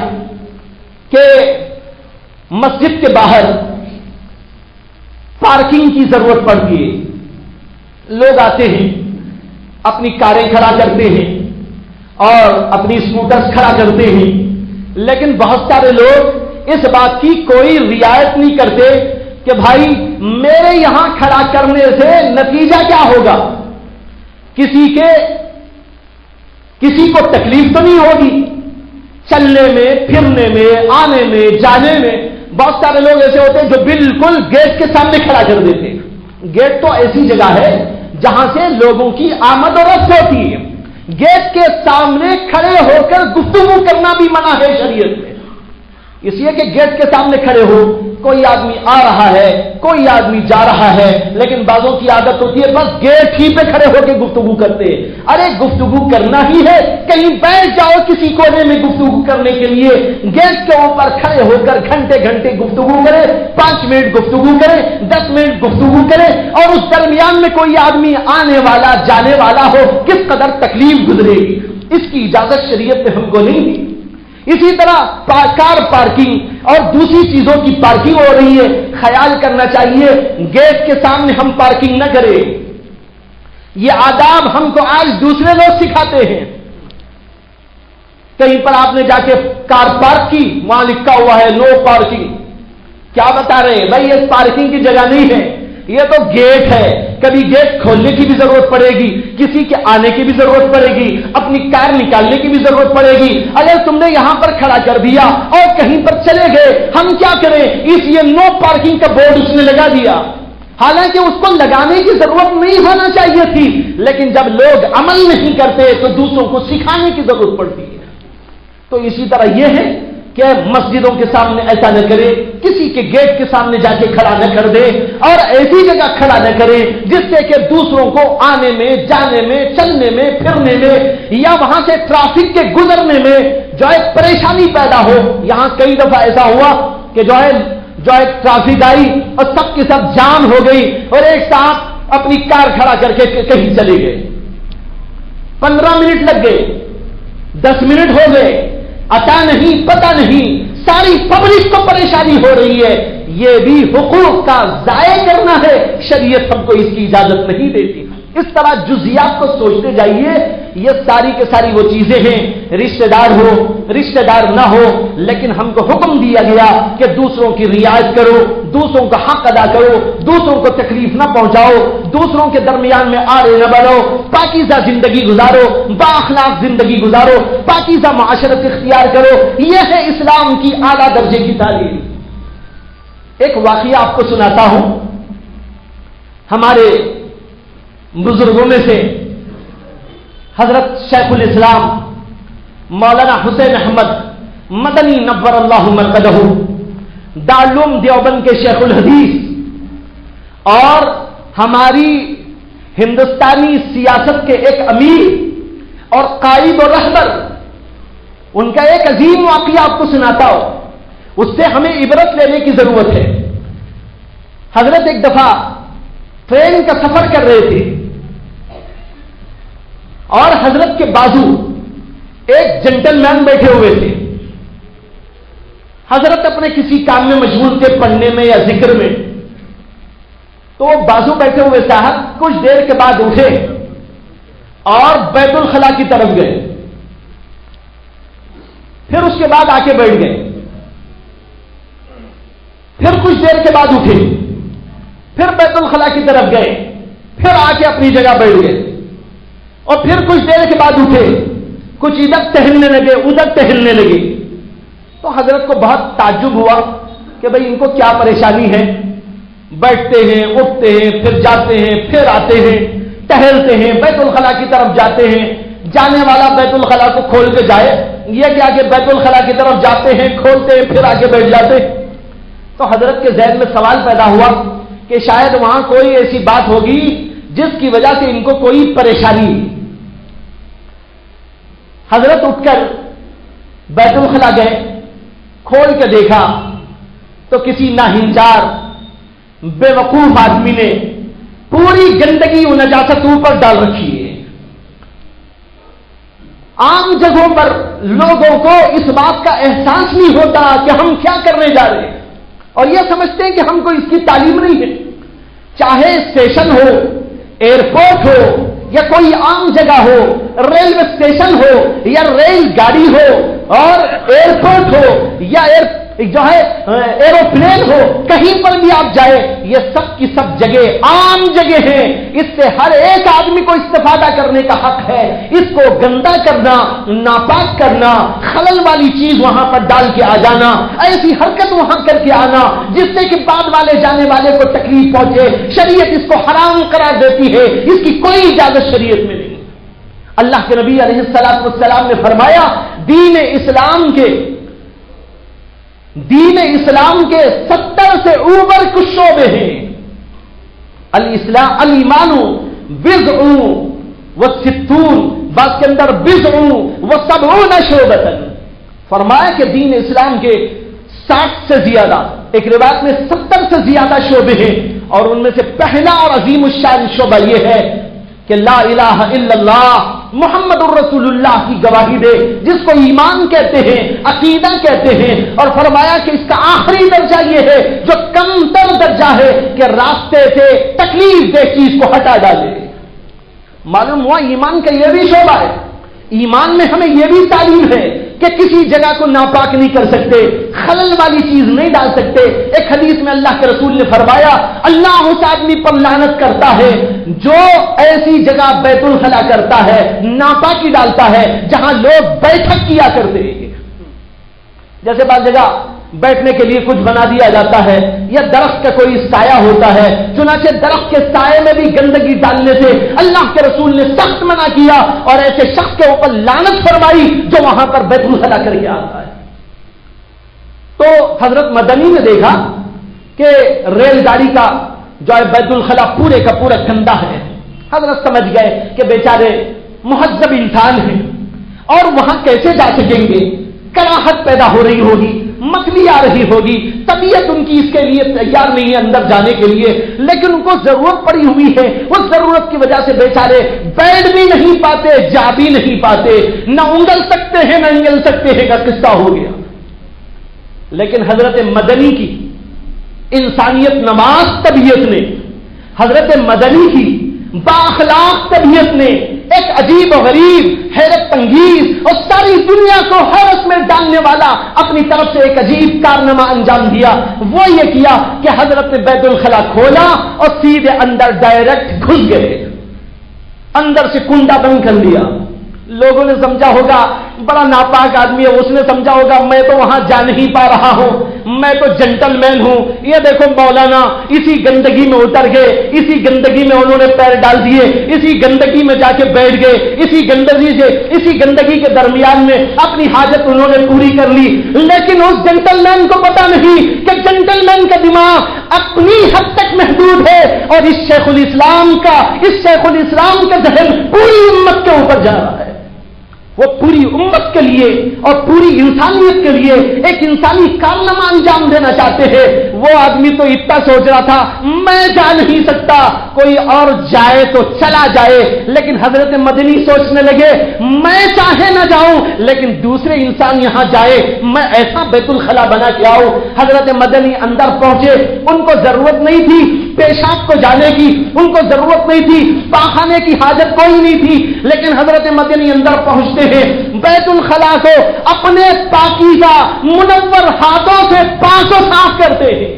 کہ مسجد کے باہر پارکنگ کی ضرورت پڑتی ہے. لوگ آتے ہیں، اپنی کاریں کھڑا کرتے ہیں اور اپنی اسکوٹرز کھڑا کرتے ہیں، لیکن بہت سارے لوگ اس بات کی کوئی رعایت نہیں کرتے کہ بھائی میرے یہاں کھڑا کرنے سے نتیجہ کیا ہوگا. کسی کو تکلیف تو نہیں ہوگی چلنے میں، پھرنے میں، آنے میں، جانے میں. بہت سارے لوگ ایسے ہوتے ہیں جو بالکل گیٹ کے سامنے کھڑا کر دیتے ہیں. گیٹ تو ایسی جگہ ہے جہاں سے لوگوں کی آمد و رفت ہوتی ہے. گیٹ کے سامنے کھڑے ہو کر گفتگو کرنا بھی منع ہے شریعت میں. اس لیے کہ گیٹ کے سامنے کھڑے ہو، کوئی آدمی آ رہا ہے، کوئی آدمی جا رہا ہے، لیکن بعضوں کی عادت ہوتی ہے بس گیٹ ہی پہ کھڑے ہو کے گفتگو کرتے. ارے گفتگو کرنا ہی ہے، کہیں بیٹھ جاؤ کسی کونے میں گفتگو کرنے کے لیے. گیٹ کے اوپر کھڑے ہو کر گھنٹے گھنٹے گفتگو کرے، 5 منٹ گفتگو کرے، 10 منٹ گفتگو کرے، اور اس درمیان میں کوئی آدمی آنے والا جانے والا ہو، کس قدر تکلیف گزرے گی. اس کی اجازت شریعت نے ہم کو نہیں دی. اسی طرح کار پارکنگ اور دوسری چیزوں کی پارکنگ ہو رہی ہے. خیال کرنا چاہیے گیٹ کے سامنے ہم پارکنگ نہ کریں. یہ آداب ہم کو آج دوسرے لوگ سکھاتے ہیں. کہیں پر آپ نے جا کے کار پارک کی، وہاں لکھا ہوا ہے نو پارکنگ. کیا بتا رہے ہیں بھائی یہ پارکنگ کی جگہ نہیں ہے، یہ تو گیٹ ہے. کبھی گیٹ کھولنے کی بھی ضرورت پڑے گی، کسی کے آنے کی بھی ضرورت پڑے گی، اپنی کار نکالنے کی بھی ضرورت پڑے گی. اگر تم نے یہاں پر کھڑا کر دیا اور کہیں پر چلے گئے، ہم کیا کریں؟ اس لیے نو پارکنگ کا بورڈ اس نے لگا دیا. حالانکہ اس کو لگانے کی ضرورت نہیں ہونا چاہیے تھی، لیکن جب لوگ عمل نہیں کرتے تو دوسروں کو سکھانے کی ضرورت پڑتی ہے. تو اسی طرح یہ ہے کہ مسجدوں کے سامنے ایسا نہ کرے، کسی کے گیٹ کے سامنے جا کے کھڑا نہ کر دے، اور ایسی جگہ کھڑا نہ کرے جس سے کہ دوسروں کو آنے میں، جانے میں، چلنے میں، پھرنے میں، یا وہاں سے ٹریفک کے گزرنے میں جو ہے پریشانی پیدا ہو. یہاں کئی دفعہ ایسا ہوا کہ جو ہے ٹریفک آئی اور سب کی سب جام ہو گئی، اور ایک صاحب اپنی کار کھڑا کر کے کہیں چلے گئے. 15 منٹ لگ گئے، 10 منٹ ہو گئے، عطا نہیں، پتہ نہیں، ساری پبلک کو پریشانی ہو رہی ہے. یہ بھی حقوق کا ضائع کرنا ہے. شریعت ہم کو اس کی اجازت نہیں دیتی. اس طرح جزیات کو سوچتے جائیے. یہ ساری کے ساری وہ چیزیں ہیں، رشتہ دار ہو، رشتہ دار نہ ہو، لیکن ہم کو حکم دیا گیا کہ دوسروں کی رعایت کرو، دوسروں کا حق ادا کرو، دوسروں کو تکلیف نہ پہنچاؤ، دوسروں کے درمیان میں آڑے نہ بنو، پاکیزہ زندگی گزارو، با اخلاق زندگی گزارو، پاکیزہ معاشرت اختیار کرو. یہ ہے اسلام کی اعلیٰ درجے کی تعلیم. ایک واقعہ آپ کو سناتا ہوں. ہمارے بزرگوں میں سے حضرت شیخ الاسلام مولانا حسین احمد مدنی نور اللہ مرقدہ، دارالعلوم دیوبند کے شیخ الحدیث، اور ہماری ہندوستانی سیاست کے ایک امیر اور قائد و رہبر، ان کا ایک عظیم واقعہ آپ کو سناتا ہو، اس سے ہمیں عبرت لینے کی ضرورت ہے۔ حضرت ایک دفعہ ٹرین کا سفر کر رہے تھے اور حضرت کے بازو ایک جنٹل مین بیٹھے ہوئے تھے۔ حضرت اپنے کسی کام میں مشغول تھے، پڑھنے میں یا ذکر میں، تو وہ بازو بیٹھے ہوئے صاحب کچھ دیر کے بعد اٹھے اور بیت الخلا کی طرف گئے، پھر اس کے بعد آ کے بیٹھ گئے، پھر کچھ دیر کے بعد اٹھے، پھر بیت الخلا کی طرف گئے، پھر آ کے اپنی جگہ بیٹھ گئے، اور پھر کچھ دیر کے بعد اٹھے، کچھ ادھر ٹہلنے لگے ادھر ٹہلنے لگے۔ تو حضرت کو بہت تعجب ہوا کہ بھئی ان کو کیا پریشانی ہے، بیٹھتے ہیں، اٹھتے ہیں، پھر جاتے ہیں، پھر آتے ہیں، ٹہلتے ہیں، بیت الخلا کی طرف جاتے ہیں۔ جانے والا بیت الخلا کو کھول کے جائے، یہ کہ آگے بیت الخلا کی طرف جاتے ہیں، کھولتے ہیں، پھر آگے بیٹھ جاتے ہیں۔ تو حضرت کے ذہن میں سوال پیدا ہوا کہ شاید وہاں کوئی ایسی بات ہوگی جس کی وجہ سے ان کو کوئی پریشانی۔ حضرت اٹھ کر بیت الخلا گئے، کھول کے دیکھا تو کسی ناہنجار بے وقوف آدمی نے پوری گندگی و نجاست اوپر ڈال رکھی ہے۔ عام جگہوں پر لوگوں کو اس بات کا احساس نہیں ہوتا کہ ہم کیا کرنے جا رہے ہیں، اور یہ سمجھتے ہیں کہ ہم کو اس کی تعلیم نہیں ہے۔ چاہے اسٹیشن ہو، ایئرپورٹ ہو، یا کوئی عام جگہ ہو، ریلوے اسٹیشن ہو یا ریل گاڑی ہو، اور ایئرپورٹ ہو یا جو ہے ایروپلین ہو، کہیں پر بھی آپ جائیں، یہ سب کی سب جگہ عام جگہ ہیں، اس سے ہر ایک آدمی کو استفادہ کرنے کا حق ہے۔ اس کو گندا کرنا، ناپاک کرنا، خلل والی چیز وہاں پر ڈال کے آ جانا، ایسی حرکت وہاں کر کے آنا جس سے کہ بعد والے جانے والے کو تکلیف پہنچے، شریعت اس کو حرام قرار دیتی ہے، اس کی کوئی اجازت شریعت میں نہیں۔ اللہ کے نبی علیہ الصلوۃ والسلام نے فرمایا دین اسلام کے 70 سے اوپر کچھ شعبے ہیں۔ الایمان بضع وستون، بعض کے اندر بضع وسبعون شعبۃ، فرمایا کہ دین اسلام کے 60 سے زیادہ، ایک روایت میں 70 سے زیادہ شعبے ہیں، اور ان میں سے پہلا اور عظیم الشان شعبہ یہ ہے کہ لا الہ الا اللہ محمد الرسول اللہ کی گواہی دے، جس کو ایمان کہتے ہیں، عقیدہ کہتے ہیں، اور فرمایا کہ اس کا آخری درجہ یہ ہے جو کم تر درجہ ہے کہ راستے سے تکلیف دہ چیز کو ہٹا ڈالے۔ معلوم ہوا ایمان کا یہ بھی شعبہ ہے۔ ایمان میں ہمیں یہ بھی تعلیم ہے کہ کسی جگہ کو ناپاک نہیں کر سکتے، خلل والی چیز نہیں ڈال سکتے۔ ایک حدیث میں اللہ کے رسول نے فرمایا اللہ اس آدمی پر لعنت کرتا ہے جو ایسی جگہ بیت الخلا کرتا ہے، ناپاکی ڈالتا ہے جہاں لوگ بیٹھک کیا کرتے ہیں۔ جیسے بعض جگہ بیٹھنے کے لیے کچھ بنا دیا جاتا ہے، یا درخت کا کوئی سایہ ہوتا ہے، چنانچہ درخت کے سائے میں بھی گندگی ڈالنے سے اللہ کے رسول نے سخت منع کیا، اور ایسے شخص کے اوپر لعنت فرمائی جو وہاں پر بیت الخلا کر کے آتا ہے۔ تو حضرت مدنی نے دیکھا کہ ریل گاڑی کا جو ہے بیت الخلا پورے کا پورا گندا ہے۔ حضرت سمجھ گئے کہ بیچارے مہذب انسان ہیں اور وہاں کیسے جا سکیں گے، کراہت پیدا ہو رہی ہوگی، مکلی آ رہی ہوگی، طبیعت ان کی اس کے لیے تیار نہیں ہے اندر جانے کے لیے، لیکن ان کو ضرورت پڑی ہوئی ہے، اس ضرورت کی وجہ سے بیچارے بیٹھ بھی نہیں پاتے، جا بھی نہیں پاتے، نہ انگل سکتے ہیں نہ انگل سکتے ہیں کا قصہ ہو گیا۔ لیکن حضرت مدنی کی انسانیت نواز طبیعت نے، حضرت مدنی کی بااخلاق طبیعت نے ایک عجیب و غریب، حیرت انگیز اور ساری دنیا کو حیرت میں ڈالنے والا اپنی طرف سے ایک عجیب کارنامہ انجام دیا۔ وہ یہ کیا کہ حضرت نے بیت الخلا کھولا اور سیدھے اندر ڈائریکٹ گھس گئے، اندر سے کنڈا بند کر لیا۔ لوگوں نے سمجھا ہوگا بڑا ناپاک آدمی ہے، اس نے سمجھا ہوگا میں تو وہاں جا نہیں پا رہا ہوں، میں تو جنٹل مین ہوں، یہ دیکھو مولانا اسی گندگی میں اتر گئے، اسی گندگی میں انہوں نے پیر ڈال دیے، اسی گندگی میں جا کے بیٹھ گئے، اسی گندگی کے درمیان میں اپنی حاجت انہوں نے پوری کر لی۔ لیکن اس جنٹل مین کو پتا نہیں کہ جنٹل مین کا دماغ اپنی حد تک محدود ہے، اور اس شیخ الاسلام کا ذہن پوری امت کے اوپر جا رہا ہے۔ وہ پوری امت کے لیے اور پوری انسانیت کے لیے ایک انسانی کارنامہ انجام دینا چاہتے ہیں۔ وہ آدمی تو اتنا سوچ رہا تھا میں جا نہیں سکتا، کوئی اور جائے تو چلا جائے، لیکن حضرت مدنی سوچنے لگے میں چاہے نہ جاؤں لیکن دوسرے انسان یہاں جائے، میں ایسا بیت الخلا بنا کے آؤں۔ حضرت مدنی اندر پہنچے، ان کو ضرورت نہیں تھی پیشاب کو جانے کی، ان کو ضرورت نہیں تھی پاخانے کی حاجت کوئی نہیں تھی، لیکن حضرت مدنی اندر پہنچتے ہیں، بیت الخلا کو اپنے پاکیزہ منور ہاتھوں سے پاکو صاف کرتے ہیں۔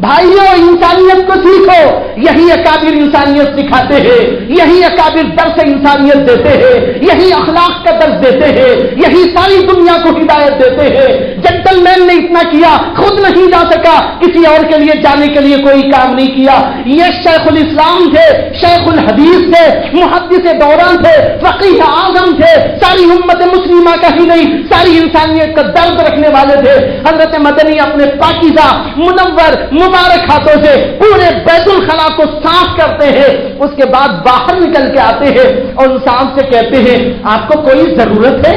بھائیوں انسانیت کو سیکھو، یہی اکابر انسانیت سکھاتے ہیں، یہی اکابر درس انسانیت دیتے ہیں، یہی اخلاق کا درس دیتے ہیں، یہی ساری دنیا کو ہدایت دیتے ہیں۔ جنٹل مین نے اتنا کیا، خود نہیں جا سکا، کسی اور کے لیے جانے کے لیے کوئی کام نہیں کیا۔ یہ شیخ الاسلام تھے، شیخ الحدیث تھے، محدث دوران تھے، فقیہ اعظم تھے، ساری امت مسلمہ کا ہی نہیں ساری انسانیت کا درد رکھنے والے تھے۔ حضرت مدنی اپنے پاکیزہ منور مبارک ہاتھوں سے پورے بیت الخلا کو صاف کرتے ہیں، اس کے بعد باہر نکل کے آتے ہیں اور ان صاحب سے کہتے ہیں آپ کو کوئی ضرورت ہے؟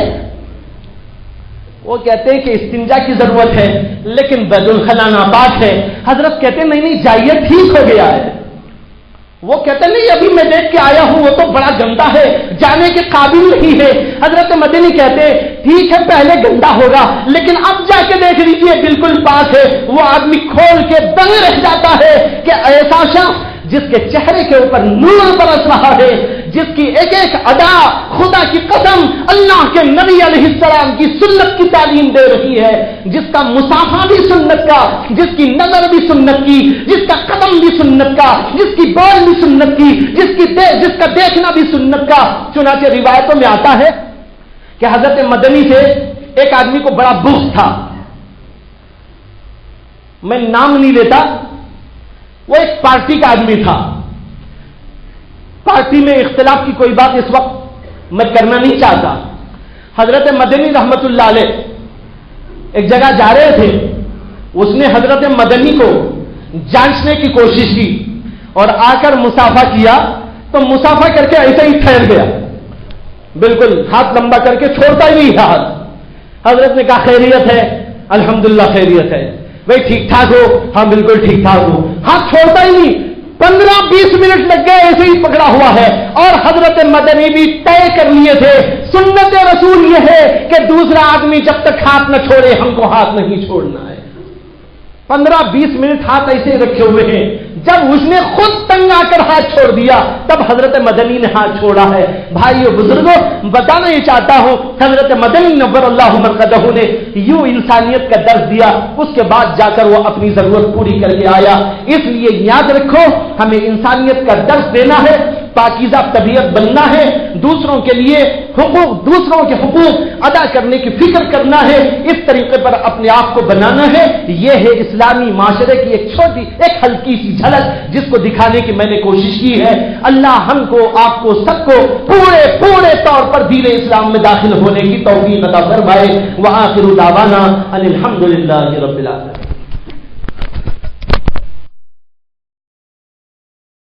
وہ کہتے ہیں کہ استنجا کی ضرورت ہے لیکن بیت الخلا ناپاک ہے۔ حضرت کہتے ہیں نہیں جائیے ٹھیک ہو گیا ہے۔ وہ کہتے ہیں نہیں ابھی میں دیکھ کے آیا ہوں وہ تو بڑا گندا ہے، جانے کے قابل نہیں ہے۔ حضرت مدنی کہتے ہیں ٹھیک ہے پہلے گندا ہوگا لیکن اب جا کے دیکھ لیجیے بالکل پاک ہے۔ وہ آدمی کھول کے دنگ رہ جاتا ہے کہ ایسا شخص جس کے چہرے کے اوپر نور برس رہا ہے، جس کی ایک ایک ادا خدا کی قسم اللہ کے نبی علیہ السلام کی سنت کی تعلیم دے رہی ہے، جس کا مسافہ بھی سنت کا، جس کی نظر بھی سنت کی، جس کا قدم بھی سنت کا، جس کی بول بھی سنت کی، جس کا دیکھنا بھی سنت کا۔ چنانچہ روایتوں میں آتا ہے کہ حضرت مدنی سے ایک آدمی کو بڑا بغض تھا، میں نام نہیں لیتا، وہ ایک پارٹی کا آدمی تھا۔ پارٹی میں اختلاف کی کوئی بات اس وقت میں کرنا نہیں چاہتا۔ حضرت مدنی رحمت اللہ علیہ ایک جگہ جا رہے تھے، اس نے حضرت مدنی کو جانچنے کی کوشش کی اور آ کر مسافہ کیا تو مسافہ کر کے ایسے ہی ٹھہر گیا، بالکل ہاتھ لمبا کر کے چھوڑتا ہی نہیں ہاتھ۔ حضرت نے کہا خیریت ہے؟ الحمدللہ خیریت ہے۔ بھائی ٹھیک ٹھاک ہو؟ ہاں بالکل ٹھیک ٹھاک ہو۔ ہاتھ چھوڑتا ہی نہیں، 15-20 منٹ لگ گئے ایسے ہی پکڑا ہوا ہے۔ اور حضرت مدنی بھی طے کر لیے تھے، سنت رسول یہ ہے کہ دوسرا آدمی جب تک ہاتھ نہ چھوڑے ہم کو ہاتھ نہیں چھوڑنا ہے۔ 15-20 منٹ ہاتھ ایسے رکھے ہوئے ہیں، جب اس نے خود تنگ آ کر ہاتھ چھوڑ دیا تب حضرت مدنی نے ہاتھ چھوڑا ہے۔ بھائیو بزرگوں بتانا یہ چاہتا ہوں حضرت مدنی نور اللہ مرقدہ نے یوں انسانیت کا درس دیا، اس کے بعد جا کر وہ اپنی ضرورت پوری کر کے آیا۔ اس لیے یاد رکھو ہمیں انسانیت کا درس دینا ہے، پاکیزہ طبیعت بننا ہے، دوسروں کے لیے دوسروں کے حقوق ادا کرنے کی فکر کرنا ہے، اس طریقے پر اپنے آپ کو بنانا ہے۔ یہ ہے اسلامی معاشرے کی ایک چھوٹی ایک ہلکی سی جھلک جس کو دکھانے کی میں نے کوشش کی ہے۔ اللہ ہم کو آپ کو سب کو پورے طور پر دین اسلام میں داخل ہونے کی توفیق عطا فرمائے۔ وآخر دعوانا ان الحمدللہ رب العالمین۔